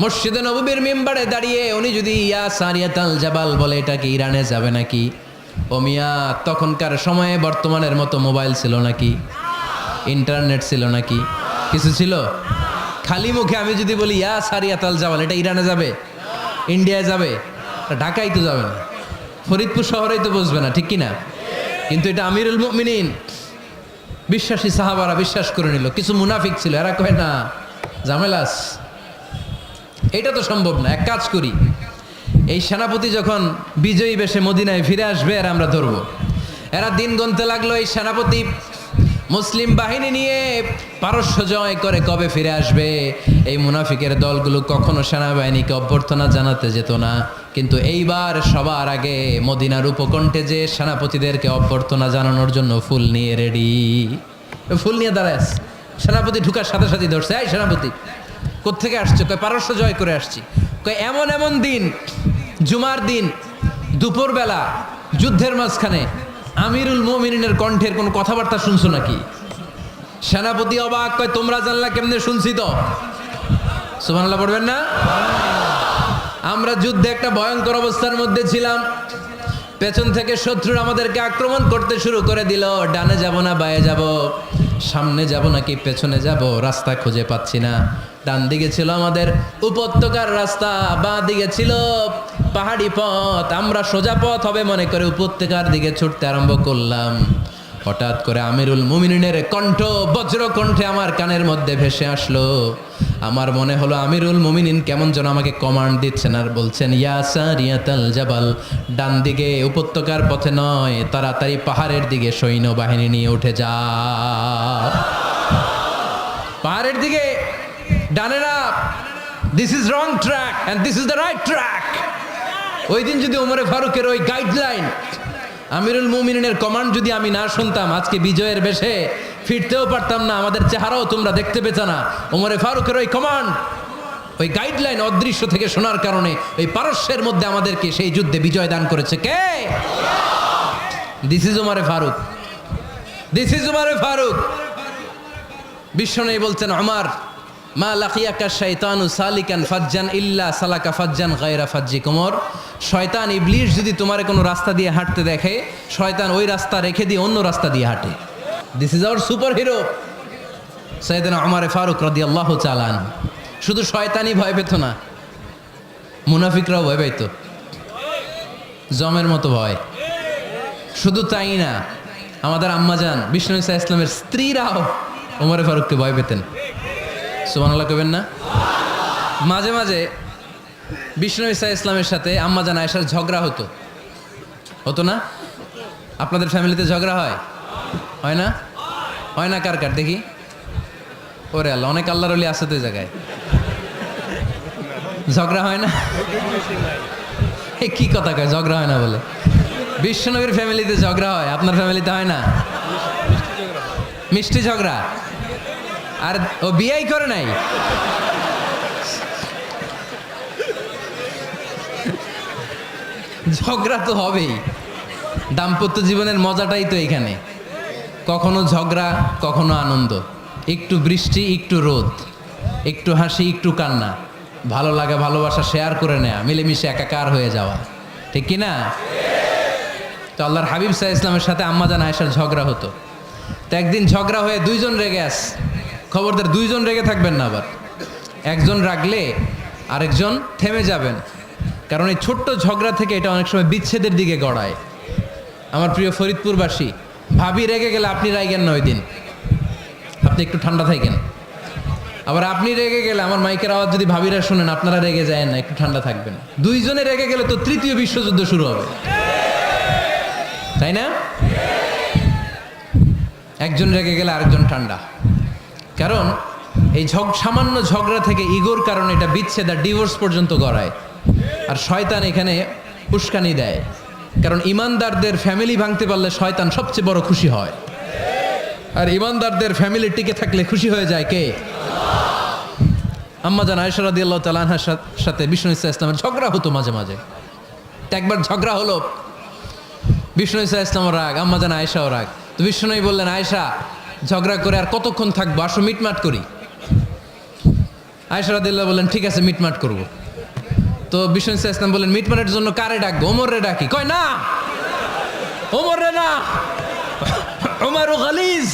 [SPEAKER 1] মসজিদে নববীর মিম্বারে দাঁড়িয়ে, উনি যদি ইয়া সারিয়াতাল জাবাল বলে, এটা কি ইরানে যাবে নাকি? ও মিয়া, তখনকার সময়ে বর্তমানের মতো মোবাইল ছিল নাকি? ইন্টারনেট ছিল নাকি? কিছু ছিল? খালি মুখে আমি যদি বলি ইয়া সারিয়াতাল জাবাল, এটা ইরানে যাবে, ইন্ডিয়ায় যাবে, ঢাকায় তো যাবে না, ফরিদপুর শহরেই তো বসবে না, ঠিক কিনা? কিন্তু এটা আমিরুল মুমিনিন বিশ্বাসী সাহাবারা বিশ্বাস করে নিল। কিছু মুনাফিক ছিল, এরা কয় না ঝামেলাস, এটা তো সম্ভব না। এক কাজ করি, এই সেনাপতি যখন বিজয়ী বেশে মদিনায় ফিরে আসবে আর আমরা ধরবো। এরা দিন গুনতে লাগলো, এই সেনাপতি মুসলিম বাহিনী নিয়ে পারস্য জয় করে কবে ফিরে আসবে। এই মুনাফিকের দলগুলো কখনো সেনাবাহিনীকে অভ্যর্থনা জানাতে যেত না, কিন্তু এইবার সবার আগে মদিনার উপকণ্ঠে যে সেনাপতিদেরকে অভ্যর্থনা জানানোর জন্য ফুল নিয়ে রেডি। ফুল নিয়ে দাঁড়ায় আছে। সেনাপতি ঢুকার সাথে সাথে ধরছে, এই সেনাপতি কোত্থেকে আসছে? কয় পারস্য জয় করে আসছি। কয় এমন এমন দিন, জুমার দিন দুপুরবেলা যুদ্ধের মাঝখানে আমিরুল মুমিনিনের কণ্ঠের কোনো কথাবার্তা শুনছো নাকি? সেনাপতি অবাক, কয় তোমরা জানলা কেমনে? শুনছি তো। সুবহানাল্লাহ পড়বেন না? আমরা যুদ্ধে একটা ভয়ঙ্কর অবস্থার মধ্যে ছিলাম, পেছন থেকে শত্রুরা আমাদেরকে আক্রমণ করতে শুরু করে দিল। ডানে যাব না বায়ে যাব, সামনে যাব নাকি পেছনে যাব, রাস্তা খুঁজে পাচ্ছি না। ডান দিকে ছিল আমাদের উপত্যকার রাস্তা, বাঁ দিকে ছিল পাহাড়ি পথ। আমরা সোজা পথ হবে মনে করে উপত্যকার দিকে ছুটতে আরম্ভ করলাম। হঠাৎ করে আমিরুল মুমিনিনের কণ্ঠ বজ্র কণ্ঠে আমার কানের মধ্যে ভেসে আসলো। আমার মনে হলো আমিরুল মুমিনিন কেমন যেন আমাকে কমান্ড দিচ্ছেন আর বলছেন, ইয়া সারিয়াতাল জাবাল, ডান দিকে উপত্যকার পথে নয়, তাড়াতাড়ি পাহাড়ের দিকে সৈন্যবাহিনী নিয়ে উঠে যা। পাহাড়ের দিকে, ডানে না, this is wrong track and this is the right track. ওই দিন যদি ওমরে ফারুকের ওই গাইডলাইন, আমিরুল মুমিনিনের কমান্ড যদি আমি না শুনতাম, আজকে বিজয়ের বেশে ফিরতেও পারতাম না, আমাদের চেহারাও তোমরা দেখতে পেত না। ওমরে ফারুকের ওই কমান্ড, ওই গাইডলাইন অদৃশ্য থেকে শোনার কারণে ওই পারস্যের মধ্যে আমাদেরকে সেই যুদ্ধে বিজয় দান করেছে কে? দিস ইজ ওমরে ফারুক, দিস ইজ ওমরে ফারুক। বিশ্বনবী বলছেন, ওমর মা লাকিয়াকা শাইতানু সালিকান ফাজ্জান ইল্লা সালাকা ফাজ্জান গায়রা ফাজ্জিক। ওমর, শয়তান ইবলিস যদি তোমার কোনো রাস্তা দিয়ে হাঁটতে দেখে, শয়তান ওই রাস্তা রেখে দিয়ে অন্য রাস্তা দিয়ে হাঁটে। This is our super hero সাইয়েদনা ওমর ফারুক রাদিয়াল্লাহু তাআলা আনহু। শুধু শয়তানই ভয় পেত না, মুনাফিকরাও ভয় পাইত, জমের মতো ভয়। শুধু তাই না, আমাদের আম্মাজান বিষ্ণু ইসা ইসলামের স্ত্রীরাও ওমর ফারুককে ভয় পেতেন। সুবহানাল্লাহ কইবেন না? মাঝে মাঝে বিষ্ণু ইসা ইসলামের সাথে আম্মাজান আয়েশার ঝগড়া হতো, হতো না? আপনাদের ফ্যামিলিতে ঝগড়া হয়? হয় না? হয় না? কার কার দেখি? ওরে আল্লাহ, অনেক আল্লাহর ওলি আছে তো এই জায়গায়। ঝগড়া হয় না? কি কথা কয়, ঝগড়া হয় না বলে? বিশ্বনবীর ফ্যামিলিতে ঝগড়া হয়, আপনার ফ্যামিলিতে হয় না? মিষ্টি ঝগড়া। আর ও বিয়েই করে নাই। ঝগড়া তো হবেই, দাম্পত্য জীবনের মজাটাই তো এখানে। কখনো ঝগড়া, কখনো আনন্দ, একটু বৃষ্টি, একটু রোদ, একটু হাসি, একটু কান্না, ভালো লাগা ভালোবাসা শেয়ার করে নেয়া, মিলেমিশে একাকার হয়ে যাওয়া, ঠিক কি না? তো আল্লাহর হাবিব সাল্লাল্লাহু আলাইহি ওয়াসাল্লামের সাথে আম্মাজান আয়েশার ঝগড়া হতো। তো একদিন ঝগড়া হয়ে দুইজন রেগে আস, খবরদার দুইজন রেগে থাকবেন না। আবার একজন রাগলে আরেকজন থেমে যাবেন, কারণ এই ছোট্ট ঝগড়া থেকে এটা অনেক সময় বিচ্ছেদের দিকে গড়ায়। আমার প্রিয় ফরিদপুরবাসী, ভাবি রেগে গেলে আপনি রাগেন না, ওই দিন আপনি একটু ঠান্ডা থাকেন। আবার আপনি রেগে গেলে, আমার মাইকের আওয়াজ যদি ভাবিরা শুনেন, আপনারা রেগে যায় না, একটু ঠান্ডা থাকবেন। দুইজনে রেগে গেলে তো তৃতীয় বিশ্বযুদ্ধ শুরু হবে, তাই না? একজন রেগে গেলে আরেকজন ঠান্ডা, কারণ এই সামান্য ঝগড়া থেকে ইগোর কারণে এটা বিচ্ছেদ আর ডিভোর্স পর্যন্ত গড়ায়। আর শয়তান এখানে উস্কানি দেয়, কারণ ইমানদারদের ফ্যামিলি ভাঙতে পারলে শয়তান সবচেয়ে বড় খুশি হয়, আর ইমানদারদের ফ্যামিলি টিকে থাকলে খুশি হয়ে যায় কে? আম্মাজান আয়েশা রাদিয়াল্লাহু তাআলা আনহার সাথে বিষ্ণু ইসা ইসলামের ঝগড়া হতো মাঝে মাঝে। একবার ঝগড়া হলো, বিষ্ণু ইসা ইসলামের রাগ, আম্মাজান আয়েশাও রাগ। তো বিষ্ণুই বললেন, আয়েশা ঝগড়া করে আর কতক্ষণ থাকবো, আসো মিটমাট করি। আয়েশা রাদিয়াল্লাহু বললেন, ঠিক আছে মিটমাট করবো। তো বিষ্ণু ইসা ইসলাম বললেন, মিটমাটের জন্য কারে ডাকবো? ওমর রে ডাকি। কয় না, ওমর রে না, ওমর ও গালিজ,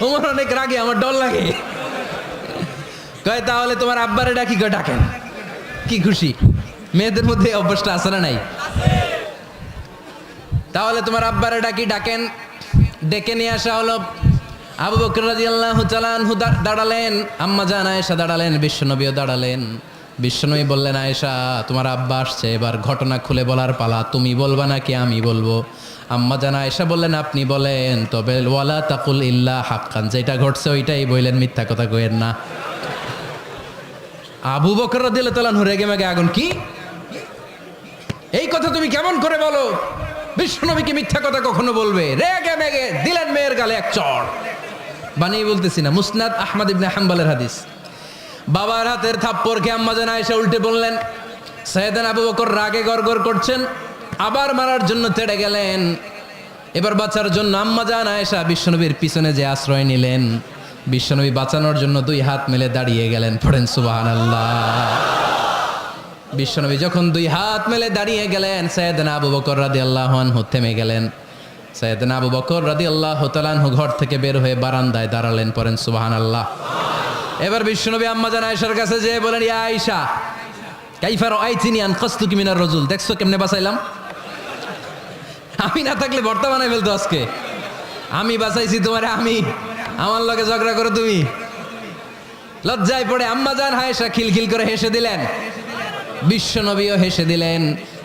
[SPEAKER 1] ওমর অনেক রাগে, আমার ডর লাগে। কয় তাহলে তোমার আব্বারে ডাকি। কয় ডাকেন। কি খুশি, মেয়েদের মধ্যে অভ্যাসটা আছে না নাই? তাহলে তোমার আব্বারে ডাকেন। ডেকে নিয়ে আসা হলো। আবু বকর রাদিয়াল্লাহু তাআলা আনহু দাঁড়ালেন, আম্মা জান আয়েশা দাঁড়ালেন, বিশ্বনবীও দাঁড়ালেন। বিশ্বনবী বললেন, আয়েশা তোমার আব্বা আসছে, এবার ঘটনা খুলে বলার পালা, তুমি বলবা নাকি আমি বলবো? আম্মা জান আয়েশা বললেন, আপনি বলেন, তবে ওয়ালা তাকুল ইল্লা হাক্কান, যেটা ঘটছে ওইটাই বললেন, মিথ্যা কথা কইেন না। আবু বকর রাদিয়াল্লাহু তাআলা আনহু রেগে মেগে আগুন, কি এই কথা তুমি কেমন করে বলো? বিশ্বনবীকে মিথ্যা কথা কখনো বলবে? রেগে মেগে দিলেন মেয়ের গালে এক চড়। বানিয়ে বলতেছি না, মুসনাদ আহমদ ইবনে হাম্বলের হাদিস। বাবার হাতের থাপ্পড়কে আম্মা জান আয়েশা উল্টে বললেন। সাইয়েদনা আবু বকর রাগে গড়গড় করছেন, আবার মারার জন্য তেড়ে গেলেন। এবার বাঁচার জন্য আম্মা জান আয়েশা বিশ্বনবীর পিছনে যে আশ্রয় নিলেন, বিশ্বনবী বাঁচানোর জন্য দুই হাত মেলে দাঁড়িয়ে গেলেন। পড়েন সুবহানাল্লাহ। বিশ্বনবী যখন দুই হাত মেলে দাঁড়িয়ে গেলেন, সাইয়েদনা আবু বকর রাদিয়াল্লাহু আনহু থেমে গেলেন। সাইয়েদনা আবু বকর রাদিয়াল্লাহু তাআলা আনহু ঘর থেকে বের হয়ে বারান্দায় দাঁড়ালেন। পড়েন সুবহানাল্লাহ। এবার বিশ্বনবী আম্মা জান আয়েশার কাছে যেয়ে বলেন, ইয়া আয়েশা কাইফা রাআইতিনি আনকাসতুকি মিনার রাজুল, দেখছো কেমনে বাঁচাইলাম? আমি না থাকলে ভর্তা বানাই ফেলতো আজকে। আমি বাঁচাইছি তোমারে, আমি আমার লগে ঝগড়া করো তুমি। লজ্জায় পড়ে আম্মা জান আয়েশা খিলখিল করে হেসে দিলেন, বিশ্বনবীও হেসে দিলেন।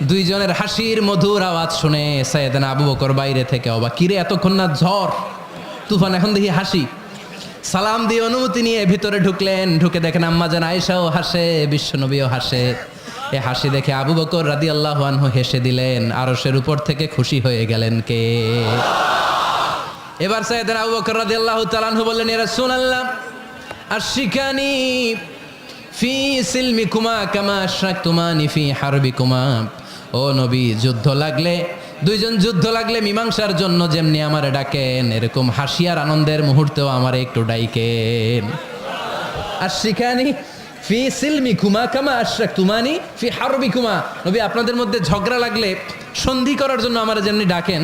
[SPEAKER 1] দুইজনের হাসির মধুর আওয়াজ শুনে সাইয়েদনা আবু বকর বাইরে থেকে অবাক, কিরে এতক্ষণ না ঝড় তুফান, এখন দেখি হাসি। সালাম দিয়ে অনুমতি নিয়ে ভিতরে ঢুকলেন। ঢুকে দেখেন আম্মা জান আয়েশাও হাসে, বিশ্বনবীও হাসে। এ হাসি দেখে আবু বকর রাদিয়াল্লাহু আনহু হেসে দিলেন। আরশের উপর থেকে খুশি হয়ে গেলেন কে? এবার সাইয়েদনা আবু বকর রাদিয়াল্লাহু তাআলা আনহু বললেন, ইয়া রাসূলুল্লাহ আশরিকানি ফি সিলমিকুমা কামা আশরাকতুমানি ফি হারবিকুমা। ও নবী, যুদ্ধ লাগলে, দুইজন যুদ্ধ লাগলে মীমাংসার জন্য যেমনি আমারে ডাকেন, এরকম হাসি আর আনন্দের মুহূর্তেও আমারে একটু ডাইকেন। আশরিকানি ফি সিলমিকুমা কামা আশরাকতুমানি ফি হারবিকুমা। নবী, আপনাদের মধ্যে ঝগড়া লাগলে সন্ধি করার জন্য আমারে যেমনি ডাকেন,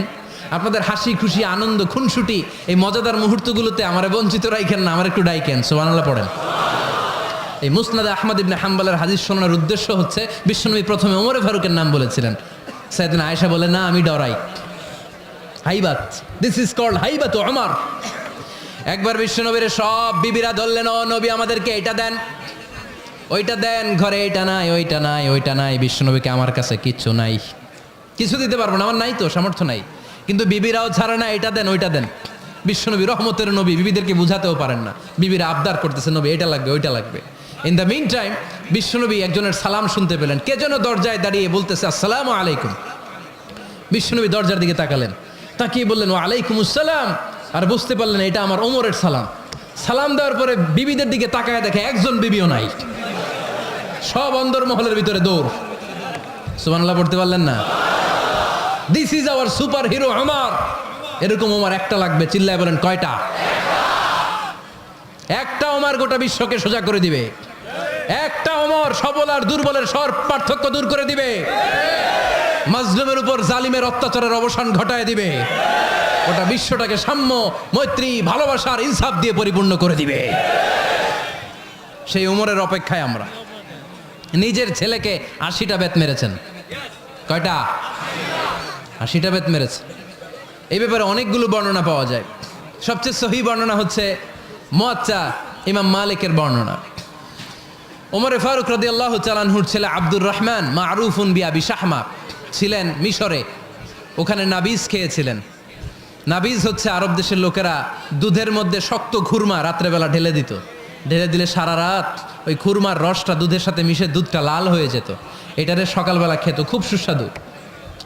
[SPEAKER 1] আপনাদের হাসি খুশি আনন্দ খুনসুটি এই মজাদার মুহূর্তগুলোতে আমারে বঞ্চিত রাখেন না, আমার একটু ডাইকেন। সুবহানাল্লাহ পড়েন। এই মুসনাদ আহমদ ইবনে হাম্বলের হাদিস শোনার উদ্দেশ্য হচ্ছে, বিশ্বনবী প্রথমে ওমরে ফারুকের নাম বলেছিলেন। সাইয়েদনা আয়েশা বলে, না আমি ডরাই। হাইবাত, দিস ইজ কল্ড হাইবাত ওমর। একবার বিশ্বনবীর সব বিবিরা ধরলেন, ও নবী আমাদেরকে এটা দেন ওইটা দেন, ঘরে এটা নাই ওইটা নাই ওইটা নাই। বিশ্বনবীকে, আমার কাছে কিচ্ছু নাই, কিছু দিতে পারবো না, আমার নাই তো সামর্থ্য নাই। কিন্তু বিবিরাও ছাড়ে না, এটা দেন ওইটা দেন। বিশ্বনবী রহমতের নবী, বিবিদেরকে বুঝাতেও পারেন না, বিবিরা আবদার করতেছে, নবী এটা লাগবে ওইটা লাগবে। ইন দ্য মিন টাইম বিশ্বনবী একজনের সালাম শুনতে পেলেন। কে যেন দরজায় দাঁড়িয়ে বলতেছে, আসসালামু আলাইকুম। বিশ্বনবী দরজার দিকে তাকালেন, তাকিয়ে বললেন, ওয়া আলাইকুম আসসালাম। আর বুঝতে পারলেন এটা আমার ওমরের সালাম। সালাম দেওয়ার পরে বিবিদের দিকে তাকায় দেখে একজন বিবিও নাই, সব অন্দরমহলের ভিতরে দৌড়। সুবহানাল্লাহ পড়তে পারলেন না? This is our super hero Omar. এরকম ওমর একটা লাগবে, চিল্লায় বলেন কয়টা? একটা ওমর গোটা বিশ্বকে সোজা করে দিবে। একটা ওমর সবল আর দুর্বলের সব পার্থক্য দূর করে দিবে। মাজলুমের উপর জালিমের অত্যাচারের অবসান ঘটায় দিবে। গোটা বিশ্বটাকে সাম্য, মৈত্রী, ভালোবাসার ইনসাফ দিয়ে পরিপূর্ণ করে দিবে। সেই ওমরের অপেক্ষায় আমরা। নিজের ছেলেকে 80টা বেত মেরেছেন। কয়টা? 80টা বেত মেরেছে। এই ব্যাপারে অনেকগুলো বর্ণনা পাওয়া যায়। সবচেয়ে সহি বর্ণনা হচ্ছে মুয়াত্তা ইমাম মালিকের বর্ণনা। ওমরে ফারুক রাদিয়াল্লাহু তাআলা আনহুর ছেলে আব্দুর রহমান মারুফুন বিআবি শাহমা ছিলেন মিশরে। ওখানে নাবিজ খেয়েছিলেন। নাবিজ হচ্ছে আরব দেশের লোকেরা দুধের মধ্যে শক্ত খুরমা রাত্রেবেলা ঢেলে দিত। ঢেলে দিলে সারা রাত ওই খুরমার রসটা দুধের সাথে মিশে দুধটা লাল হয়ে যেত। এটারে সকালবেলা খেত, খুব সুস্বাদু।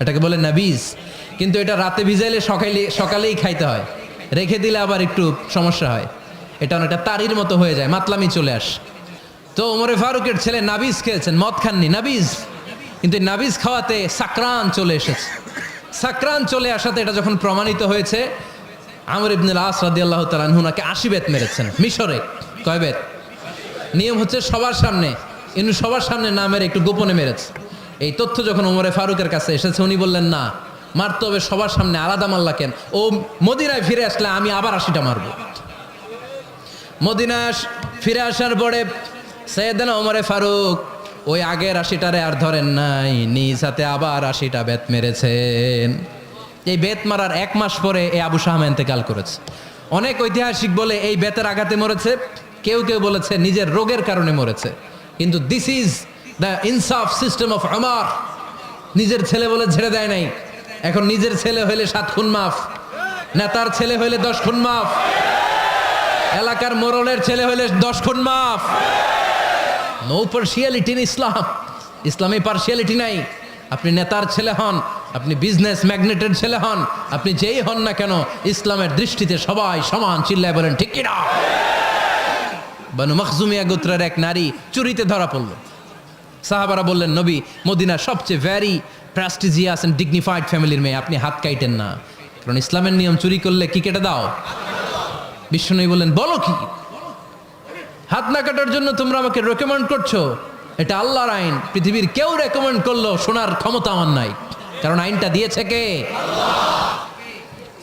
[SPEAKER 1] এটাকে বলে নাবিজ। কিন্তু এটা রাতে ভিজাইলে সকালেই খাইতে হয়, রেখে দিলে আবার একটু সমস্যা হয়। এটা অনেকটা তারির মতো হয়ে যায়, মাতলামি চলে আসে। তো ওমরে ফারুকের ছেলে নাবিজ খেয়েছেন, মদ খাননি, নাবিজ। কিন্তু নাবিজ খাওয়াতে সাকরান চলে এসেছে। সাকরান চলে আসাতে এটা যখন প্রমাণিত হয়েছে, আমর ইবনুল আস রাদিয়াল্লাহু তাআলা আনহু নাকি 80 বেত মেরেছেন মিশরে। কয় বেত? নিয়ম হচ্ছে সবার সামনে, কিন্তু সবার সামনে না মেরে একটু গোপনে মেরেছে। এই তথ্য যখন ওমরে ফারুকের কাছে এসেছে, উনি বললেন, না, মারতে হবে সবার সামনে, আলাদা মারলা কেন? ও মদিনায় ফিরে আসলে আমি আবার 80টা মারব। মদিনা ফিরে আসার পরে সাইয়েদনা ওমরে ফারুক ওই আগের 80টারে আর ধরেন নাই, নিজ হাতে আবার 80টা বেত মেরেছেন। এই বেত মারার 1 মাস পরে এই আবু শাহামা ইন্তেকাল করেছে। অনেক ঐতিহাসিক বলে এই বেতের আঘাতে মরেছে, কেউ কেউ বলেছে নিজের রোগের কারণে মরেছে। কিন্তু দিস ইজ দ্য ইনসাফ সিস্টেম অফ আমার। নিজের ছেলে বলে ছেড়ে দেয় নাই, এখন নিজের ছেলে হইলে 7 খুন মাফ, নেতার ছেলে হইলে 10 খুন মাফ, এলাকার মোড়লের ছেলে হইলে 10 খুন মাফ। নো পার্সিয়ালিটি ইন ইসলাম। ইসলামে পার্সিয়ালিটি নাই। আপনি নেতার ছেলে হন, আপনি বিজনেস ম্যাগনেটের ছেলে হন, আপনি যেই হন না কেন, ইসলামের দৃষ্টিতে সবাই সমান। চিল্লায় বলেন ঠিক কিনা? বানু মখজুমিয়া গোত্রের এক নারী চুরিতে ধরা পড়ল। সাহাবারা বললেন, নবী মদিনার সবচেয়ে ভ্যারি প্রেস্টিজিয়াস এন্ড ডিগনিফাইড ফ্যামিলির মেয়ে, আপনি হাত কাটেন না, কারণ ইসলামের নিয়ম চুরি করলে কি কেটে দাও। বিশ্বনবী বললেন, বলো কি, হাত না কাটার জন্য তোমরা আমাকে রেকমেন্ড করছো? এটা আল্লাহর আইন, পৃথিবীর কেউ রেকমেন্ড করলো শোনার ক্ষমতা আমার নাই, কারণ আইনটা দিয়েছে কে?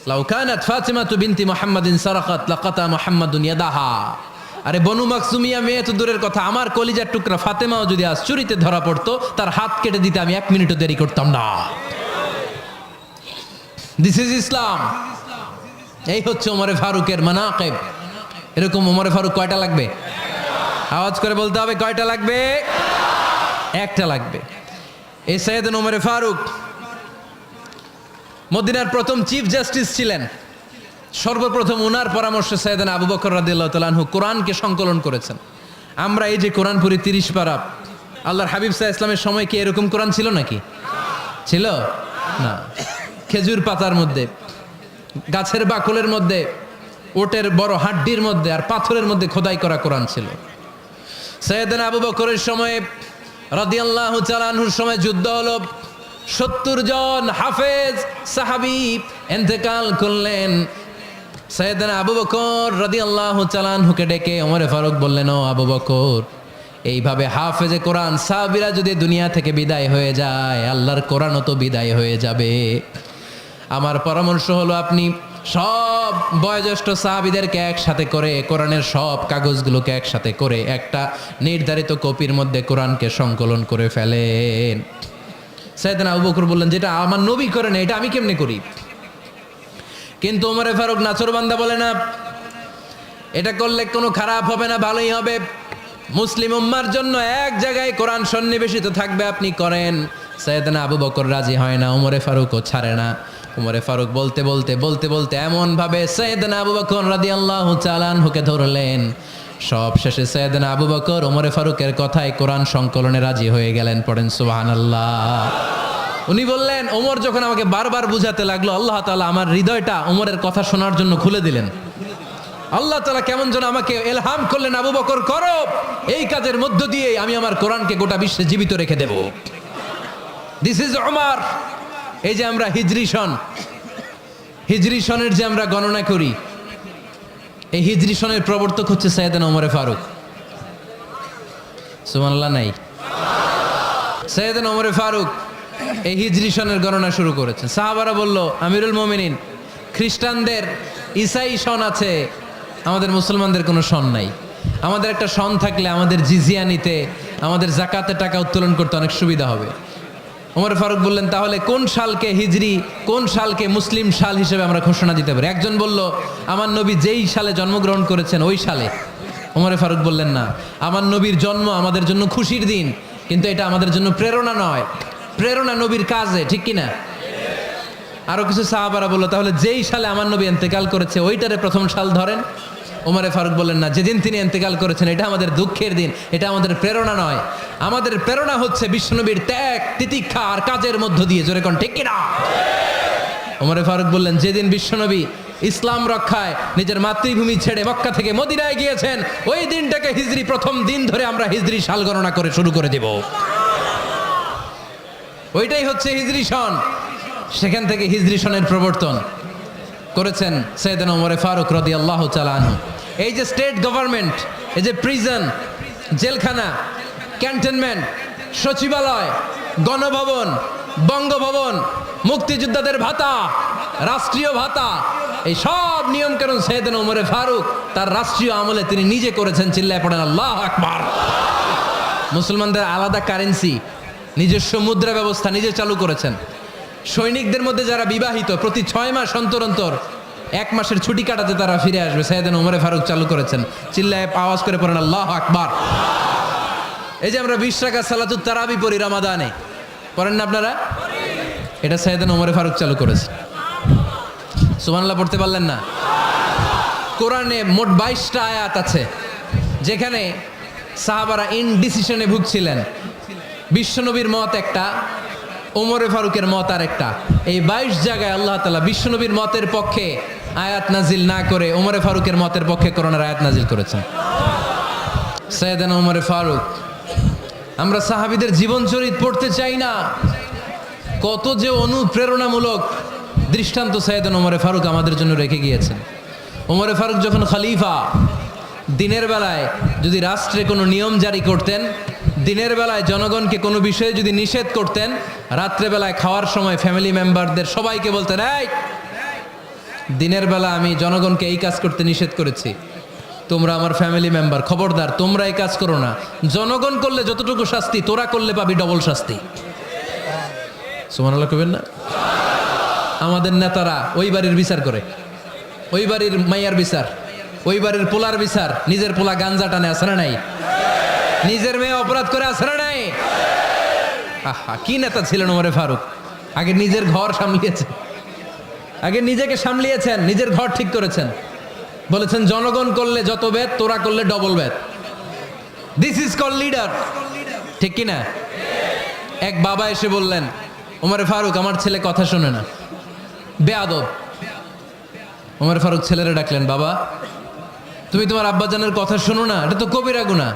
[SPEAKER 1] লাউ কানাত ফাতিমাতু বিনতি মুহাম্মাদিন সারাকাত লাকাতা মুহাম্মাদুন ইয়াদাহা। আরে বনু মাকসুমিয়া মেয়ে তো দূরের কথা, আমার কলিজার টুকরা ফাতেমাও যদি আজ চুরিতে ধরা পড়তো, তার হাত কেটে দিতে আমি 1 মিনিটও দেরি করতাম না। দিস ইজ ইসলাম। এই হচ্ছে ওমরে ফারুকের মানাকিব। এরকম ওমরে ফারুক কয়টা লাগবে? আওয়াজ করে বলতে হবে, কয়টা লাগবে? একটা লাগবে। এই সৈয়দনা ওমরে ফারুক মদিনার প্রথম চিফ জাস্টিস ছিলেন। সর্বপ্রথম ওনার পরামর্শে সৈয়দনা আবু বকর রাদিয়াল্লাহু তাআলা আনহু কোরআনকে সংকলন করেছেন। আমরা এই যে কোরআন পড়ি 30 পারা, আল্লাহর হাবিব সাল্লাল্লাহু আলাইহি ওয়াসাল্লামের সময় কি এরকম কোরআন ছিল নাকি? ছিল না। খেজুর পাতার মধ্যে, গাছের বাকলের মধ্যে, ওটের বড় হাড্ডির মধ্যে আর পাথরের মধ্যে খোদাই করা কোরআন ছিল। সৈয়দনা আবু বকরের সময়ে রাদিয়াল্লাহু তাআলা আনহুর সময় যুদ্ধ হলো, 70 জন হাফেজ সাহাবী ইন্তেকাল করলেন। সৈয়দনা আবু বকর রাদিয়াল্লাহু তাআলা আনহুকে ডেকে ওমরে ফারুক বললেন, ও আবু বকর, এইভাবে হাফেজে কোরআন সাহাবীরা যদি দুনিয়া থেকে বিদায় হয়ে যায়, আল্লাহর কোরআনও তো বিদায় হয়ে যাবে। আমার পরামর্শ হলো আপনি সব বয়োজ্যেষ্ঠ সাহাবীদেরকে একসাথে করে কোরআনের সব কাগজগুলোকে একসাথে করে একটা নির্ধারিত কপির মধ্যে কোরআনকে সংকলন করে ফেলেন। সাইয়েদনা আবু বকর বললেন, যেটা আমার নবী করেন এটা আমি কেমনে করি? কিন্তু ওমরে ফারুক নাছোড়বান্দা বলে না, এটা করলে কোনো খারাপ হবে না, ভালোই হবে। মুসলিম উম্মার জন্য এক জায়গায় কোরআন সন্নিবেশিত থাকবে, আপনি করেন। সাইয়েদনা আবু বকর রাজি হয় না, ওমরে ফারুকও ছাড়ে না। ওমরে ফারুক বলতে বলতে বলতে বলতে এমন ভাবে সাইয়েদনা আবু বকর রাদিয়াল্লাহু তাআলা আনহুকে ধরলেন, সব শেষে সাইয়েদনা আবু বকর ওমরে ফারুকের কথায় কোরআন সংকলনে রাজি হয়ে গেলেন। পড়েন সুবহানাল্লাহ। উনি বললেন, ওমর যখন আমাকে বারবার বুঝাতে লাগলো, আল্লাহ তাআলা আমার হৃদয়টা ওমরের কথা শোনার জন্য খুলে দিলেন। আল্লাহ তাআলা কেমন যেন আমাকে ইলহাম করলেন, আবু বকর করো, এই কাজের মধ্য দিয়ে আমি আমার কোরআনকে গোটা বিশ্বে জীবিত রেখে দেব। This is Omar. এই যে আমরা হিজরি সনের যে আমরা গণনা করি, এই হিজরি সনের প্রবর্তক হচ্ছে সাইয়েদনা ওমরে ফারুক। সুবহানাল্লাহ নাই? সাইয়েদনা ওমরে ফারুক এই হিজরি সনের গণনা শুরু করেছেন। সাহাবারা বলল, আমিরুল মুমিনিন, খ্রিস্টানদের ঈসাই সন আছে, আমাদের মুসলমানদের কোনো সন নাই। আমাদের একটা সন থাকলে আমাদের জিজিয়া নিতে, আমাদের যাকাতের টাকা উত্তোলন করতে অনেক সুবিধা হবে। ওমর ফারুক বললেন, তাহলে কোন সালকে হিজরি, কোন সালকে মুসলিম সাল হিসেবে আমরা ঘোষণা দিতে পারি? একজন বলল, আমার নবী যেই সালে জন্মগ্রহণ করেছেন ওই সালে। ওমর ফারুক বললেন, না, আমার নবীর জন্ম আমাদের জন্য খুশির দিন, কিন্তু এটা আমাদের জন্য প্রেরণা নয়, প্রেরণা নবীর কাজে, ঠিক কিনা? আরো কিছু সাহাবারা বলল, তাহলে যেই সালে আমার নবী ইন্তেকাল করেছে ওইটারে প্রথম সাল ধরেন। ওমরে ফারুক বললেন, না, যেদিন তিনি ইন্তেকাল করেছেন এটা আমাদের দুঃখের দিন, এটা আমাদের প্রেরণা নয়। আমাদের প্রেরণা হচ্ছে বিশ্বনবীর ত্যাগ, তিতিক্ষা আর কাজের মধ্য দিয়ে। জোরে কোন ঠিক কিনা? ওমরে ফারুক বললেন, যেদিন বিশ্বনবী ইসলাম রক্ষায় নিজের মাতৃভূমি ছেড়ে মক্কা থেকে মদিনায় গিয়েছেন, ওই দিনটাকে হিজরি প্রথম দিন ধরে আমরা হিজরি সাল গণনা করে শুরু করে দেব। ওইটাই হচ্ছে হিজরি সন। সেখান থেকে হিজরি সনের প্রবর্তন করেছেন সাইয়েদনা ওমরে ফারুক রাদিয়াল্লাহু তাআলা আনহু। এই যে স্টেট গভর্নমেন্ট, এই যে প্রিজন, জেলখানা, ক্যান্টনমেন্ট, সচিবালয়, গণভবন, বঙ্গভবন, মুক্তিযোদ্ধাদের ভাতা, রাষ্ট্রীয় ভাতা, এই সব নিয়মকানুন সাইয়েদনা ওমরে ফারুক তার রাষ্ট্রীয় আমলে তিনি নিজে করেছেন। চিল্লায় পড়েন আল্লাহু আকবার। মুসলমানদের আলাদা কারেন্সি, নিজস্ব মুদ্রা ব্যবস্থা নিজে চালু করেছেন। সৈনিকদের মধ্যে যারা বিবাহিত প্রতি 6 মাস অন্তর অন্তর 1 মাসের ছুটি কাটাতে তারা ফিরে আসবে, সাইয়েদনা ওমরে ফারুক চালু করেছেন। চিল্লায় আওয়াজ করে পড়েন আল্লাহু আকবার। এই যে আমরা 20 রাকাত সালাতুত তারাবি পড়ি রমাদানে, পড়েন না আপনারা? এটা সাইয়েদনা ওমরে ফারুক চালু করেছেন। সুবহানাল্লাহ পড়তে পারলেন না? কোরআনে মোট 22টা আয়াত আছে যেখানে সাহাবারা ইনডিসিশনে ভুগছিলেন। বিশ্বনবীর মত একটা, ওমরে ফারুকের মত আর একটা। এই 22 জায়গায় আল্লাহ তাআলা বিশ্বনবীর মতের পক্ষে আয়াত নাজিল না করে ওমরে ফারুকের মতের পক্ষে কোরআনের আয়াত নাজিল করেছেন। সাইয়েদনা ওমরে ফারুক, আমরা সাহাবীদের জীবন চরিত পড়তে চাই না, কত যে অনুপ্রেরণামূলক দৃষ্টান্ত সাইয়েদনা ওমরে ফারুক আমাদের জন্য রেখে গিয়েছেন। ওমরে ফারুক যখন খলিফা, দিনের বেলায় যদি রাষ্ট্রে কোনো নিয়ম জারি করতেন, দিনের বেলায় জনগণকে কোনো বিষয়ে যদি নিষেধ করতেন, রাত্রেবেলায় খাওয়ার সময় ফ্যামিলি মেম্বারদের সবাইকে বলতেন, এই দিনের বেলা আমি জনগণকে এই কাজ করতে নিষেধ করেছি, তোমরা আমার ফ্যামিলি মেম্বার, খবরদার তোমরা এই কাজ করো না। জনগণ করলে যতটুকু শাস্তি, তোরা করলে পাবি ডবল শাস্তি। সুবহানাল্লাহ কইবেন না? আমাদের নেতারা ওই বাড়ির বিচার করে, ওই বাড়ির মাইয়ার বিচার, ওই বাড়ির পোলার বিচার, নিজের পোলা গাঞ্জা টানে, আছে না নাই? নিজের মেয়ে অপরাধ করে, আছে না নাই? আহা, কি নেতা ছিলেন ওমরে ফারুক! আগে নিজের ঘর সামলিয়েছেন, আগে নিজেকে সামলিয়েছেন, নিজের ঘর ঠিক করেছেন। বলেছেন জনগণ করলে যত বেদ, তোরা করলে double Veda. This is call leader, ঠিক কি না? এক বাবা এসে বললেন, ওমরে ফারুক আমার ছেলে কথা শোনে না, বেয়াদব। ওমর ফারুক ছেলেরা ডাকলেন, বাবা তুমি তোমার আব্বাজানের কথা শোনো না, এটা তো কবিরা গুনাহ।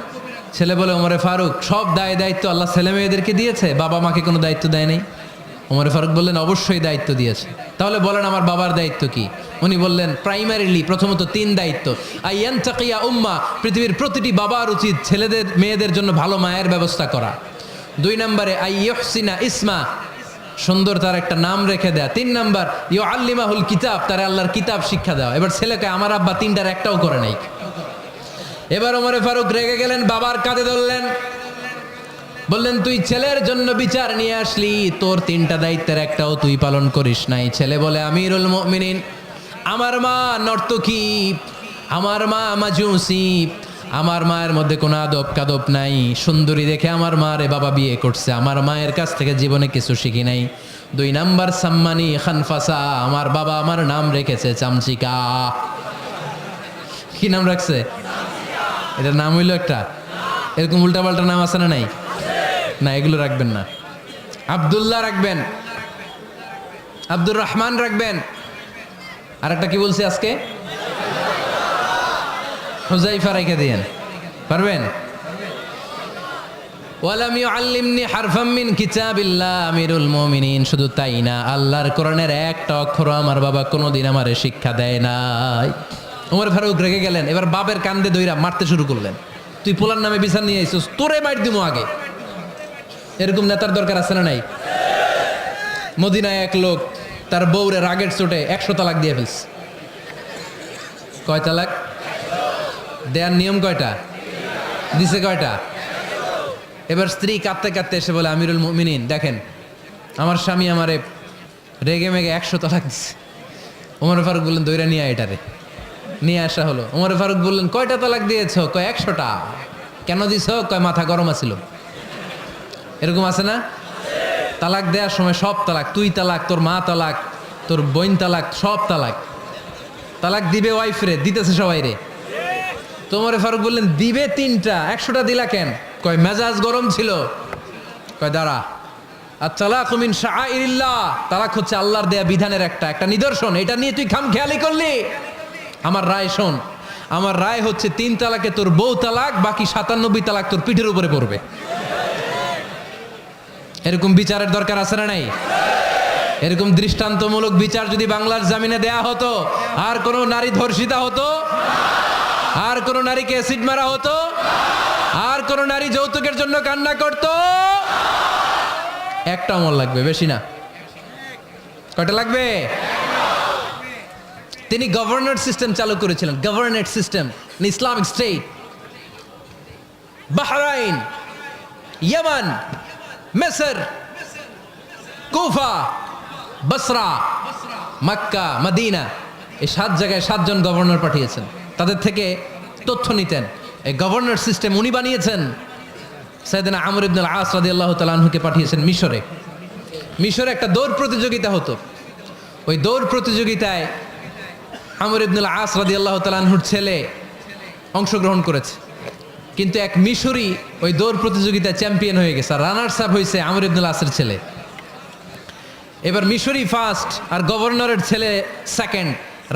[SPEAKER 1] ছেলে বলে, ওমরে ফারুক সব দায় দায়িত্ব আল্লাহ ছেলে মেয়েদেরকে দিয়েছে, বাবা মাকে কোনো দায়িত্ব দেয় নাই। ওমর ফারুক বললেন, অবশ্যই দায়িত্ব দিয়েছে। তাহলে বলেন আমার বাবার দায়িত্ব কি? উনি বললেন, প্রাইমারিলি প্রথমত 3 দায়িত্ব। আইয়ান তাকিয়া উম্মা, পৃথিবীর প্রতিটি বাবার উচিত ছেলেদের মেয়েদের জন্য ভালো মায়ের ব্যবস্থা করা। 2 নম্বরে আইয়ুহসিনা ইসমা, সুন্দর তার একটা নাম রেখে দেয়া। 3 নাম্বার ইউআল্লিমাহুল কিতাব, তার আল্লাহর কিতাব শিক্ষা দেওয়া। এবার ছেলেকে আমার আব্বা 3টার একটাও করে নাই। এবার ওমরে ফারুক রেগে গেলেন, বাবার কাঁধে ধরলেন, বললেন তুই ছেলের জন্য বিচার নিয়ে আসলি, তোর 3টা দায়িত্বের একটাও তুই পালন করিস নাই। ছেলে বলে, আমিরুল মুমিনিন, আমার মা নর্তকী, আমার মা মাজুসি, আমার মায়ের মধ্যে কোনো আদব কাদব নাই, সুন্দরী দেখে আমার মারে বাবা বিয়ে করছে, আমার মায়ের কাছ থেকে জীবনে কিছু শিখি নাই। 2 নাম্বার সাম্মানি খানফাসা, আমার বাবা আমার নাম রেখেছে চামচিকা। কি নাম রাখছে? এটার নাম হইলো একটা, এরকম উল্টাপাল্টা নাম আছে না নাই? না, এগুলো রাখবেন না। আব্দুল্লাহ রাখবেন, আব্দুর রহমান রাখবেন, আর একটা কি বলছি আজকে? হুজাইফা রেখে দিয়েন, পারবেন? ওয়ালাম ইউআল্লিমনি হারফাম মিন কিতাবিল্লাহ, আমিরুল মুমিনিন। শুধু তাই না, আল্লাহর কোরআনের একটা অক্ষর আমার বাবা কোনোদিন আমারে শিক্ষা দেয় নাই। ওমর ফারুক রেগে গেলেন, এবার বাপের কান্দে দইরা মারতে শুরু করলেন। তুই পোলার নামে বিচার নিয়ে আইছিস, তোরে মার দিমু আগে। এরকম নেতার দরকার আছে না নাই? মদিনায় এক লোক তার বউরে রাগের চোটে 100 তালাক দিয়ে ফেলছে। কয় তালাক দেয়ার নিয়ম? কয়টা দিছে? কয়টা? এবার স্ত্রী কাঁদতে কাঁদতে এসে বলে, আমিরুল মুমিনিন দেখেন, আমার স্বামী আমারে রেগে মেগে 100 তালাক দিছে। ওমর ফারুক বললেন, দইরা নিয়ে এটারে। নিয়ে আসা হলো। ওমর ফারুক বললেন, কয়টা তালাক দিয়েছ? কয় 100টা। কেন দিছ? কয় মাথা গরম আছিল। এরকম আছে না? তালাক দেওয়ার সময় সব তালাক, তুই তালাক, তোর মা তালাক, তোর বোন তালাক, সব তালাক। তালাক দিবে ওয়াইফ রে, দিতেছে সবাই রে। তো ওমর ফারুক বললেন, দিবে 3টা, 100টা দিলা কেন? কয় মেজাজ গরম ছিল। কয় দাঁড়া, আত-তালাকু মিন শাআইরিল্লাহ, তালাক হচ্ছে আল্লাহর দেয়া বিধানের একটা নিদর্শন, এটা নিয়ে তুই খামখেয়ালি করলি। আমার রায় শোন, আমার রায় হচ্ছে 3 তালাকে তোর বউ তালাক, বাকি 97 তালাক তোর পিঠের উপরে পড়বে। এরকম বিচারের দরকার আছে না নাই? এরকম দৃষ্টান্তমূলক বিচার যদি বাংলার জমিনে দেয়া হতো, আর কোন নারী ধর্ষিতা হতো, আর কোন নারীকে অ্যাসিড মারা হতো, আর কোন নারী যৌতুকের জন্য কান্না করত? একটা আমল লাগবে, বেশি না। কয়টা লাগবে? তিনি গভর্নর সিস্টেম চালু করেছিলেন, governor system, Islamic state. Bahrain, Yemen, মিসর, কুফা, বসরা, মক্কা, মদিনা, এই 7 জায়গায় 7 জন গভর্নর পাঠিয়েছেন। তাদের থেকে তথ্য নিতেন। এই গভর্নর সিস্টেম উনি বানিয়েছেন। সাইয়েদনা আমর ইবনুল আস রাদিয়াল্লাহু তাআলা আনহুকে পাঠিয়েছেন মিশরে। মিশরে একটা দৌড় প্রতিযোগিতা হতো। ওই দৌড় প্রতিযোগিতায় আমর ইবনুল আস রাদিয়াল্লাহু তাআলা আনহুর ছেলে অংশগ্রহণ করেছে, কিন্তু এক মিশরি ওই দৌড় প্রতিযোগিতায় চ্যাম্পিয়ন হয়ে গেছে। আর রানার্স আপ হয়েছে আমর ইবনুল আসের ছেলে। এবার মিশরি ফার্স্ট আর গভর্নরের ছেলে সেকেন্ড।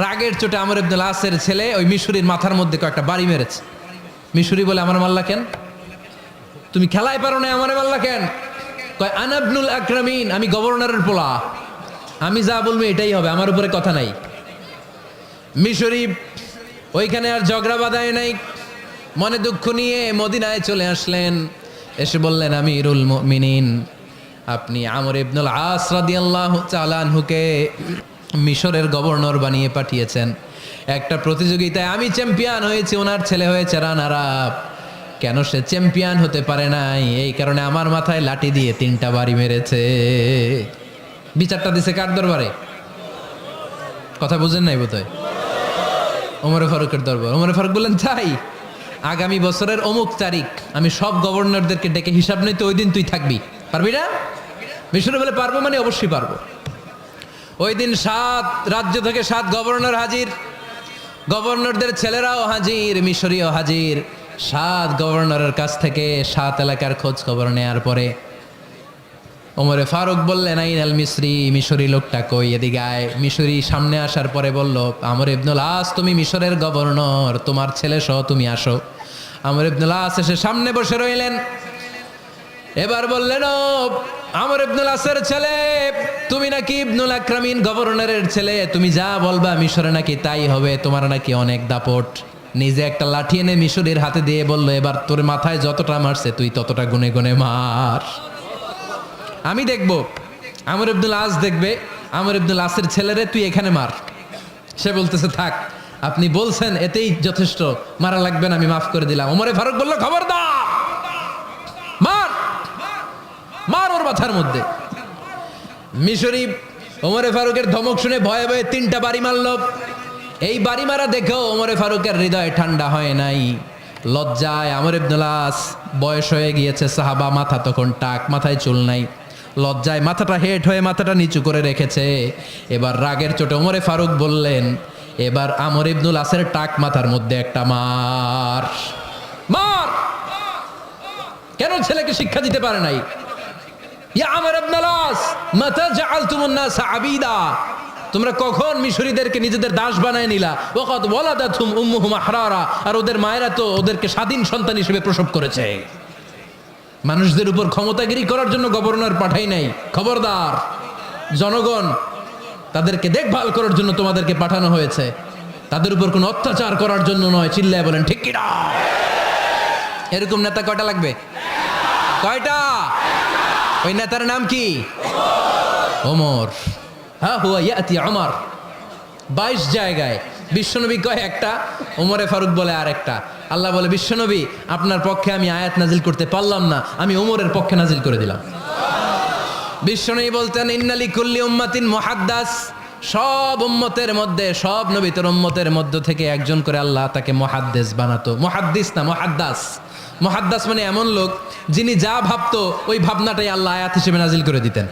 [SPEAKER 1] রাগের চোটে আমর ইবনুল আসের ছেলে ওই মিশরির মাথার মধ্যে কয়েকটা বাড়ি মেরেছে। মিশরি বলে, আমার মাল্লা কেন? তুমি খেলায় পারো না, আমার মাল্লা কেন? কয় আনা ইবনুল আকরামিন, আমি গভর্নরের পোলা, আমি যা বলবো এটাই হবে, আমার উপরে কথা নাই। মিশরি ওইখানে আর ঝগড়া বাঁধায় নাই, মনে দুঃখ নিয়ে মদিনায় চলে আসলেন। এসে বললেন, আমিরুল মুমিনিন, আপনি আমর ইবনুল আস রাদিয়াল্লাহু তাআলা আনহুকে মিশরের গভর্নর বানিয়ে পাঠিয়েছেন। একটা প্রতিযোগিতায় আমি চ্যাম্পিয়ন হয়েছি, ওনার ছেলে হয়েছে রানার আপ। কেন সে চ্যাম্পিয়ন হতে পারে নাই? এই কারণে আমার মাথায় লাঠি দিয়ে 3টা বাড়ি মেরেছে। বিচারটা দিছে কার দরবারে? কথা বুঝেন নাই বোধহয়? ওমরে ফারুকের দরবার। ওমরে ফারুক বললেন, তাই আগামী বছরের অমুক তারিখ আমি সব গভর্নরদেরকে ডেকে হিসাব নিতে, ওই দিন তুই থাকবি, পারবি না? মিশরে বলে, পারবো মানে অবশ্যই পারবো। ওই দিন 7 রাজ্য থেকে 7 গভর্নর হাজির, গভর্নরদের ছেলেরাও হাজির, মিশরীয় হাজির। 7 গভর্নরের কাছ থেকে 7 এলাকার খোঁজ খবর নেয়ার পরে ওমরে ফারুক বললেন, আইন আল মিশরি, মিশরি লোকটা কই, এদিকে আয়। মিশরি সামনে আসার পরে বলল, আমর ইবনুল আস, তুমি মিশরের গভর্নর, তোমার ছেলে সহ তুমি আসো। আমর ইবনুল আস এসে সামনে বসে রইলেন। এবার বললেন, ও আমর ইবনুল আসের ছেলে, তুমি নাকি ইবনুল আকরামিন গভর্নরের ছেলে, তুমি যা বলবা মিশরে নাকি তাই হবে, তোমার নাকি অনেক দাপট। নিজে একটা লাঠি এনে মিশরের হাতে দিয়ে বলল, এবার তোর মাথায় যতটা মারছে তুই ততটা গুনে গুনে মার, আমি দেখব। আমর ইবনুল আস দেখবে, আমর ইবনুল আসের ছেলেরে তুই এখানে মার। সে বলতেছে, থাক, আপনি বলছেন এতেই যথেষ্ট, মারা লাগবে না, আমি মাফ করে দিলাম। ওমরে ফারুক বলল, খবরদার, মার, মার ওর মাথার মধ্যে। মিশরি ওমরে ফারুকের ধমক শুনে ভয়ে ভয়ে 3টা বাড়ি মারল। এই বাড়ি মারা দেখেও ওমরে ফারুকের হৃদয় ঠান্ডা হয় নাই। লজ্জায় আমর ইবনুল আস, বয়স হয়ে গিয়েছে সাহাবা, মাথা তখন টাক, মাথায় চুল নাই, লজ্জায় মাথাটা হেট হয়ে মাথাটা নিচু করে রেখেছে। এবার রাগের চোটে ওমরে ফারুক বললেন, এবার আমর ইবনুল আসের টাক মাথার মধ্যে একটা মার, মার। কেন ছেলেকে শিক্ষা দিতে পারে নাই? ইয়া আমর ইবনুল আস, মাতা জাআলতুমুন নাস আবিদা, তোমরা কখন মিশরীদেরকে নিজেদের দাস বানায় নিলা? ওয়াকাদ ওয়ালাদাতুহুম উম্মুহুম আহরারা, আর ওদের মায়েরা তো ওদেরকে স্বাধীন সন্তান হিসেবে প্রসব করেছে। মানুষদের উপর ক্ষমতাগিরি করার জন্য গভর্নর পাঠাই নাই। খবরদার, জনগণ, তাদেরকে দেখভাল করার জন্য তোমাদেরকে পাঠানো হয়েছে, তাদের উপর কোনো অত্যাচার করার জন্য নয়। চিল্লায় বলেন ঠিক কি না? এরকম নেতা কয়টা লাগবে? কয়টা? ওই নেতার নাম কি? ওমর। হ্যাঁ, হুয়া ইয়াতি ওমর। 22 জায়গায় বিশ্বনবী কয় একটা, ওমরে ফারুক বলে আরেকটা। আল্লাহ বলে, বিশ্বনবী, আপনার পক্ষে আমি আয়াত নাজিল করতে পারলাম না, আমি ওমরের পক্ষে নাজিল করে দিলাম। বিশ্বনবী বলতেন, ইন্নালি কুল্লি উম্মাতিন মুহাদ্দাস, সব উম্মতের মধ্যে, সব নবীর উম্মতের মধ্য থেকে একজন করে আল্লাহ তাকে মুহাদ্দিস বানাতো। মুহাদ্দিস না, মুহাদ্দাস। মুহাদ্দাস মানে এমন লোক যিনি যা ভাবতো ওই ভাবনাটাই আল্লাহ আয়াত হিসেবে নাজিল করে দিতেন।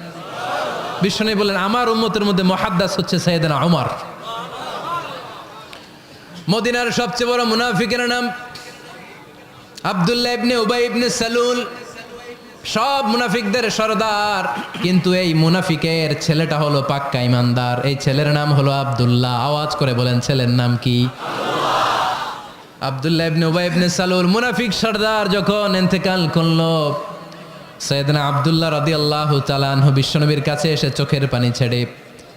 [SPEAKER 1] বিশ্বনবী বললেন, আমার উম্মতের মধ্যে মুহাদ্দাস হচ্ছে সাইয়েদনা ওমর। মদিনার সবচেয়ে বড় মুনাফিকের নাম আব্দুল্লাহ ইবনে উবাই ইবনে সালুল, সব মুনাফিকদের সরদার। কিন্তু এই মুনাফিকের ছেলেটা হলো পাক্কা ইমানদার। এই ছেলের নাম হলো আব্দুল্লাহ। আওয়াজ করে বলেন, ছেলের নাম কি? আব্দুল্লাহ ইবনে উবাই ইবনে সালুল, মুনাফিক সরদার যখন ইন্তেকাল করলো, সাইয়েদনা আব্দুল্লাহ রাদিয়াল্লাহু তাআলা আনহু বিশ্বনবীর কাছে এসে চোখের পানি ছেড়ে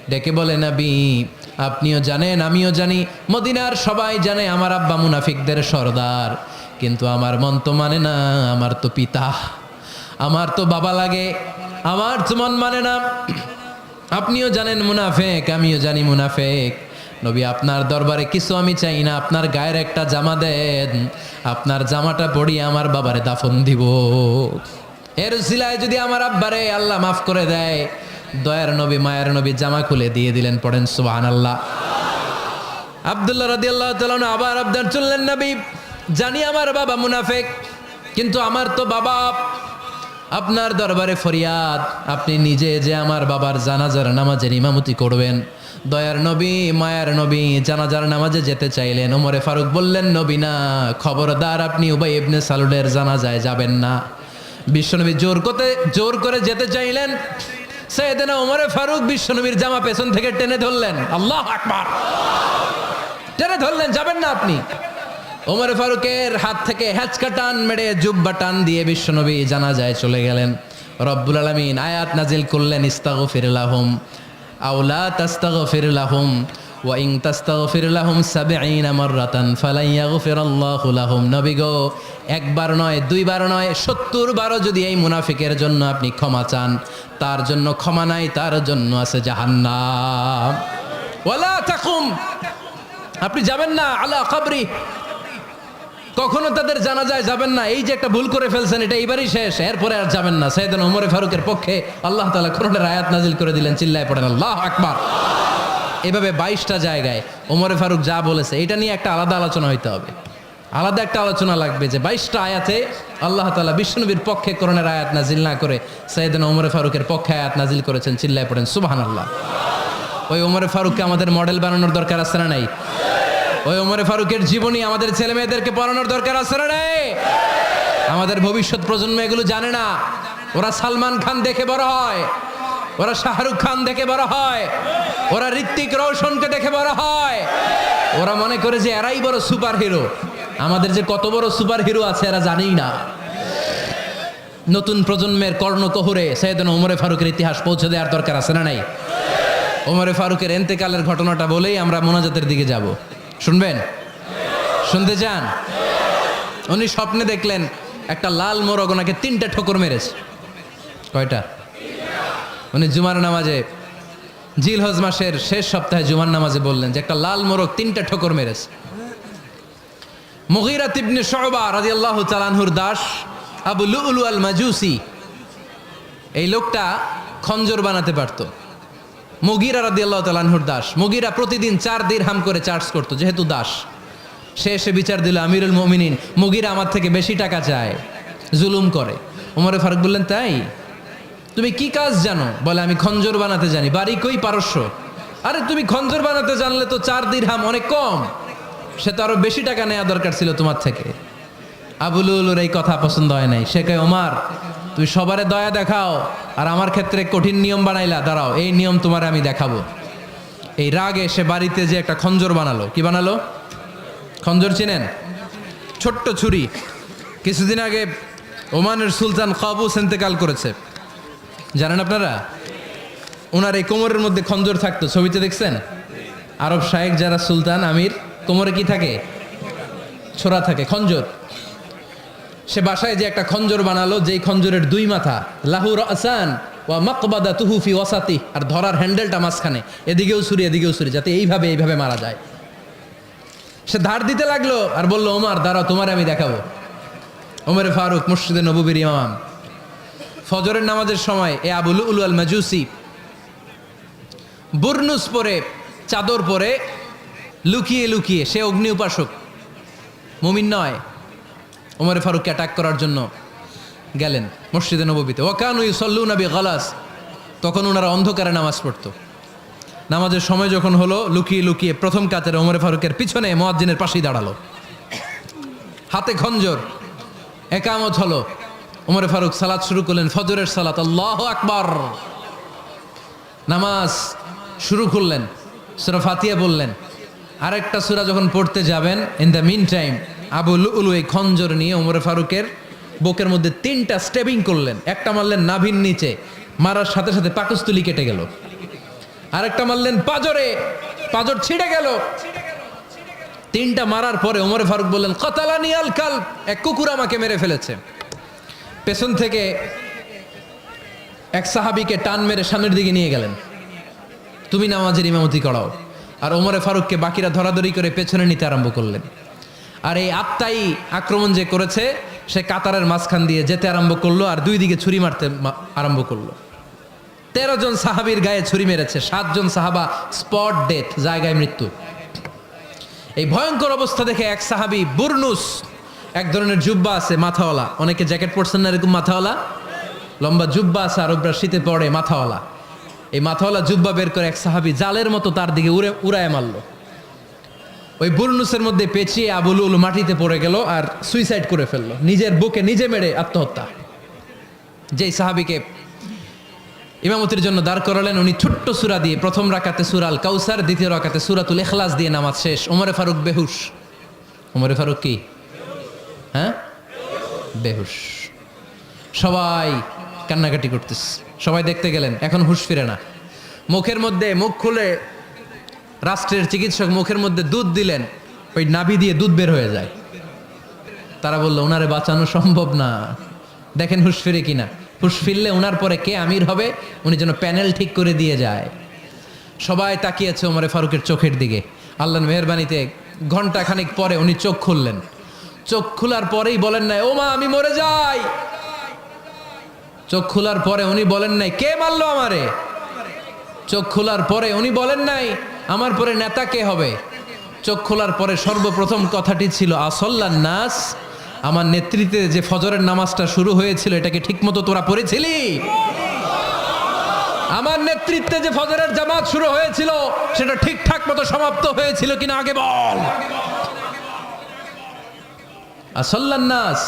[SPEAKER 1] ডেকে বলে, নবী, আপনিও জানেন, আমিও জানি, মদিনার সবাই জানে আমার আব্বা মুনাফিকদের সরদার, কিন্তু আমার মন তো মানে না, আমার তো পিতা, আমার তো বাবা লাগে, আমার তো মন মানে না। আপনিও জানেন মুনাফিক, আমিও জানি মুনাফিক। নবী, আপনার দরবারে কিছু আমি চাই না, আপনার গায়ের একটা জামা দেন, আপনার জামাটা পরিয়ে আমার বাবারে দাফন দিব। এর উসিলায় যদি আমার আব্বারে আল্লাহ মাফ করে দেয়, দয়ার নবী মায়ার নবী জামা খুলে দিয়ে দিলেন। পড়েন সুবহানাল্লাহ। আব্দুল্লাহ রাদিয়াল্লাহু তাআলা আবার আবদার চললেন, নবী জানি আমার বাবা মুনাফিক, কিন্তু আমার তো বাবা আপনার দরবারে ফরিয়াদ, আপনি নিজে যে আমার বাবার জানাজার নামাজের ইমামতি করবেন। দয়ার নবী মায়ার নবী জানাজার নামাজে যেতে চাইলেন। ওমরে ফারুক বললেন, নবী না, খবরদার আপনি উবাই ইবনে সালুলের জানাজায় যাবেন না। বিশ্বনবী জোর করে যেতে চাইলেন। সাইয়েদনা ওমরে ফারুক বিশ্বনবীর জামা পেছন থেকে টেনে ধরলেন। আল্লাহু আকবার, টেনে ধরলেন, যাবেন না আপনি। ওমর ফারুকের হাত থেকে হ্যাচকা টান মেরে জুব্বা টান দিয়ে বিশ্বনবী জানাজায় চলে গেলেন। রব্বুল আলামিন আয়াত নাজিল করলেন, ইস্তাগফির লাহুম আও লা তাস্তাগফির লাহুম ওয়া ইন তাস্তাগফির লাহুম ৭০ মাররাতান ফালান ইয়াগফিরাল্লাহু লাহুম। নবী গো, একবার নয় দুইবার নয় ৭০ বারও যদি এই মুনাফিকের জন্য আপনি ক্ষমা চান, তার জন্য ক্ষমা নাই, তার জন্য আছে জাহান্নাম। ওয়ালা তাকুম, আপনি যাবেন না আলা কবরি, কখনো তাদের জানাজায় যাবেন না। এই যে একটা ভুল করে ফেলছেন, এটা এইবারই শেষ, এরপরে আর যাবেন না। সাইয়েদনা ওমর ফারুকের পক্ষে আল্লাহ তাআলা কোরআনের আয়াত নাজিল করে দিলেন। চিল্লায় পড়েন আল্লাহু আকবার। এভাবে ২২টা জায়গায় ওমর ফারুক যা বলেছে, এটা নিয়ে একটা আলাদা আলোচনা হইতে হবে, আলাদা একটা আলোচনা লাগবে যে ২২টা আয়াতে আল্লাহ তাআলা বিশ্বনবীর পক্ষে কোরআনের আয়াত নাজিল না করে সাইয়েদনা ওমর ফারুকের পক্ষে আয়াত নাজিল করেছেন। চিল্লায় পড়েন সুবহানাল্লাহ। ওই ওমর ফারুককে আমাদের মডেল বানানোর দরকার আছে না নাই? ওই ওমর ফারুকের জীবনী আমাদের ছেলে মেয়েদেরকে পড়ানোর দরকার আছে না নাই? আমাদের ভবিষ্যৎ প্রজন্ম এগুলো জানে না। ওরা সালমান খান দেখে বড় হয়, ওরা শাহরুখ খান দেখে বড় হয়, ওরা ঋত্বিক রোশনকে দেখে বড় হয়। ওরা মনে করে যে এরাই বড় সুপার হিরো। আমাদের যে কত বড় সুপার হিরো আছে এরা জানেই না। নতুন প্রজন্মের কর্ণকহুরে সাইয়েদনা ওমর ফারুকের ইতিহাস পৌঁছে দেওয়ার দরকার আছে না নাই? ওমর ফারুকের ইন্তেকালের ঘটনাটা বলেই আমরা মোনাজাতের দিকে যাব। শুনবেন? শুনতে চান? উনি স্বপ্নে দেখলেন একটা লাল মোরগ ওনাকে ৩টা ঠোকর মেরেছে। কয়টা? উনি জুমার নামাজে, জিলহজ মাসের শেষ সপ্তাহে জুমার নামাজে বললেন যে একটা লাল মোরগ ৩টা ঠোকর মেরেছে। মুগীরা ইবনে শুবা রাদিয়াল্লাহু তাআলা আনহুর দাস আবু লুলু আল মাজুসি, এই লোকটা খঞ্জর বানাতে পারতো। মুগীরা রাদিয়াল্লাহু তাআলা আনহুর দাস। মুগীরা প্রতিদিন ৪ দিরহাম করে চার্জ করতো, যেহেতু দাস। সে এসে বিচার দিল, আমিরুল মুমিনিন, মুগীরা আমার থেকে বেশি টাকা চায়, জুলুম করে। ওমর ফারুক বললেন, তাই? তুমি কি কাজ জানো? বলে, আমি খঞ্জর বানাতে জানি। বাড়ি কই? পারস্য। আরে তুমি খঞ্জর বানাতে জানলে তো ৪ দিরহাম অনেক কম, সে তো আরো বেশি টাকা নেওয়া দরকার ছিল তোমার থেকে। আবু লুলুর এই কথা পছন্দ হয় নাই। সে কয়, ওমর তুমি সবারে দয়া দেখাও আর আমার ক্ষেত্রে কঠিন নিয়ম বানাইলা, দাঁড়াও এই নিয়ম তোমার আমি দেখাবো। এই রাগে সে বাড়িতে যে একটা খঞ্জর বানালো। কি বানালো? খঞ্জর চিনেন? ছোট্ট ছুরি। কিছুদিন আগে ওমানের সুলতান কাবুস ইন্তেকাল করেছে, জানেন আপনারা? ওনার এই কোমরের মধ্যে খঞ্জর থাকতো, ছবিতে দেখছেন? আরব শায়েক যারা সুলতান আমির, কোমরে কি থাকে? ছোরা থাকে, খঞ্জর। সে বাসায় যে একটা খঞ্জর বানালো, যেই খঞ্জরের 2 মাথা, লাহু রাসান ওয়া মাকবাদাতুহু ফি ওয়াসাতি, আর ধরার হ্যান্ডেলটা মাঝখানে, এদিকেও ছুরি এদিকেও ছুরি, যাতে এইভাবে মারা যায়। সে ধার দিতে লাগলো আর বলল, ওমর দাঁড়াও তোমার আমি দেখাবো। ওমর ফারুক মসজিদে নববীর ইমাম, ফজরের নামাজের সময় এ আবু লুলু আল মাজুসি বুরনুস পরে, চাদর পরে, লুকিয়ে লুকিয়ে, সে অগ্নি উপাসক, মুমিন নয়, ওমর ফারুককে অ্যাটাক করার জন্য গেলেন মসজিদে নববীতে। ওয়াকানু ইউসাল্লুনা বিগালাস, তখন ওনারা অন্ধকারে নামাজ পড়তো। নামাজের সময় যখন হলো, লুকিয়ে লুকিয়ে প্রথম কাতারে ওমর ফারুকের পিছনে মুয়াজ্জিনের পাশেই দাঁড়ালো, হাতে খঞ্জর। একামত হলো, ওমর ফারুক সালাত শুরু করলেন, ফজরের সালাত, আল্লাহু আকবার। নামাজ শুরু করলেন, সূরা ফাতিহা বললেন। আরেকটা সূরা যখন পড়তে যাবেন, in the meantime Abu Lulu এই খঞ্জর নিয়ে ওমর ফারুকের বুকের মধ্যে 3টা স্টেবিং করলেন। একটা মারলেন নাভির নিচে, মারার সাথে সাথে পাকস্থলী কেটে গেল। আরেকটা মারলেন পাজরে, পাজর ছিঁড়ে গেল। 3টা মারার পরে ওমর ফারুক বললেন, কাতালানি আল কালব, এক কুকুর আমাকে মেরে ফেলেছে। পেছন থেকে এক সাহাবীকে টান মেরে সামনের দিকে নিয়ে গেলেন, তুমি নামাজের ইমামতি করাও। আর ওমর ফারুককে বাকিরা ধরাধরি করে পেছনে নিতে আরম্ভ করলেন। আর এই আত্মাই আক্রমণ যে করেছে, সে কাতারের মাঝখান দিয়ে যেতে আরম্ভ করলো আর 2 দিকে ছুরি মারতে আরম্ভ করলো। 13 জন সাহাবীর গায়ে ছুরি মেরেছে, 7 জন সাহাবা স্পট ডেথ, জায়গায় মৃত্যু। এই ভয়ঙ্কর অবস্থা দেখে এক সাহাবী বুরনুস, এক ধরনের জুব্বা আছে মাথাওয়ালা, অনেকে জ্যাকেট পরছেন না এরকম মাথাওয়ালা, লম্বা জুব্বা আছে আরবরা শীতে পড়ে মাথাওয়ালা, এই মাথাওয়ালা জুব্বা বের করে এক সাহাবী জালের মতো তার দিকে উড়ায় মারলো। ওই বুরনুসের মধ্যে পেঁচিয়ে আবু লুলু মাটিতে পড়ে গেল আর সুইসাইড করে ফেললো, নিজের বুকে নিজে মেরে আত্মহত্যা। যেই সাহাবীকে ইমামতির জন্য দাঁড় করালেন, উনি ছোট্ট সূরা দিয়ে প্রথম রাকাতে সূরা আল কাউসার, দ্বিতীয় রাকাতে সূরাতুল ইখলাস দিয়ে নামাজ শেষ। ওমরে ফারুক বেহুশ। ওমরে ফারুক কি? হ্যাঁ, বেহুশ। সবাই কান্নাকাটি করতেছে, সবাই দেখতে গেলেন, এখন হুঁশ ফিরে না। মুখের মধ্যে মুখ খুলে রাষ্ট্রের চিকিৎসক মুখের মধ্যে দুধ দিলেন, ওই নাভি দিয়ে দুধ বের হয়ে যায়। তারা বললো ওনারে বাঁচানো সম্ভব না, দেখেন হুঁশ ফিরে কিনা। হুঁশ ফিরলে ওনার পরে কে আমির হবে, উনি যেন প্যানেল ঠিক করে দিয়ে যায়। সবাই তাকিয়েছে ওমরে ফারুকের চোখের দিকে। আল্লাহর মেহেরবানিতে ঘন্টা খানিক পরে উনি চোখ খুললেন। চোখ খোলার পরেই বলেন নাই ও মা আমি মরে যাই। চোখ খোলার পরে উনি বলেন নাই কে মারলো আমারে। চোখ খোলার পরে উনি বলেন নাই আমার পরে নেতা কে হবে। চোখ খোলার পরে সর্বপ্রথম কথাটি ছিল আসল্লান নাস, আমার নেতৃত্বে যে ফজরের নামাজটা শুরু হয়েছিল এটাকে ঠিকমতো তোরা পড়েছিলি? আমার নেতৃত্বে যে ফজরের জামাত শুরু হয়েছিল সেটা ঠিকঠাক মতো সমাপ্ত হয়েছিল কিনা আগে বল। আসল্লান নাস,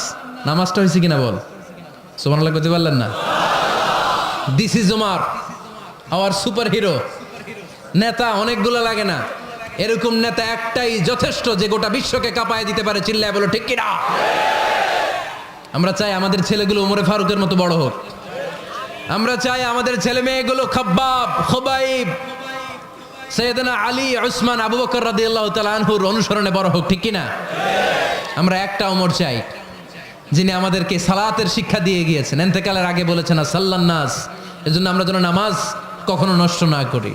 [SPEAKER 1] নামাজটা হয়েছে কিনা বল। সুবহানাল্লাহ বলতে পারলেন না? This is Umar, hour super hero. নেতা অনেকগুলো লাগে না, এরকম নেতা একটাই যথেষ্ট যে গোটা বিশ্বকে কাঁপায় দিতে পারে। চিল্লায় বলো ঠিক কিনা? আমরা চাই আমাদের ছেলেগুলো ওমরে ফারুকের মতো বড় হোক। আমরা চাই আমাদের ছেলে মেয়েগুলো খাব্বাব, খুবাইব, সৈয়দনা আলী, উসমান, আবু বকর রাদিয়াল্লাহু তাআলা আনহুর অনুসরণে বড় হোক, ঠিক কিনা? আমরা একটা ওমর চাই যিনি আমাদেরকে সালাতের শিক্ষা দিয়ে গিয়েছেন, ইন্তেকালের আগে বলেছেন সাল্লান নাস। এজন্য আমরা যেন নামাজ কখনো নষ্ট না করি।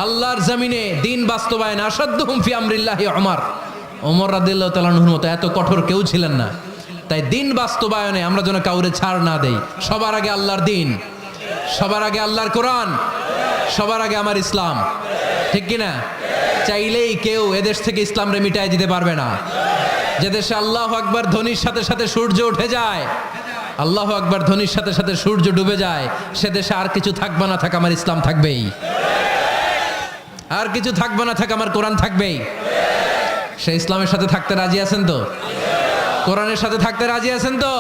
[SPEAKER 1] আল্লাহর জমিনে দিন বাস্তবায়ন আসাদ্দুহুম ফি আমরিল্লাহি ওমর। ওমর রাদিয়াল্লাহু তাআলা আনহুর মতো এত কঠোর কেউ ছিলেন না। তাই দিন বাস্তবায়নে আমরা যেন কাউরে ছাড় না দেই। সবার আগে আল্লাহর দিন, সবার আগে আল্লাহর কোরআন, সবার আগে আমার ইসলাম, ঠিক কিনা? চাইলেই কেউ এদেশ থেকে ইসলামরে মিটাই দিতে পারবে না। যে দেশে আল্লাহু আকবার ধ্বনির সাথে সাথে সূর্য উঠে যায়, আল্লাহু আকবার ধ্বনির সাথে সাথে সূর্য ডুবে যায়, সে দেশে আর কিছু থাকবে না থাক আমার ইসলাম থাকবেই, আর কিছু থাকবে না থাক আমার কোরআন থাকবেই। সে ইসলামের সাথে থাকতে রাজি আছেন তো? কোরআনের সাথে থাকতে রাজি আছেন তো?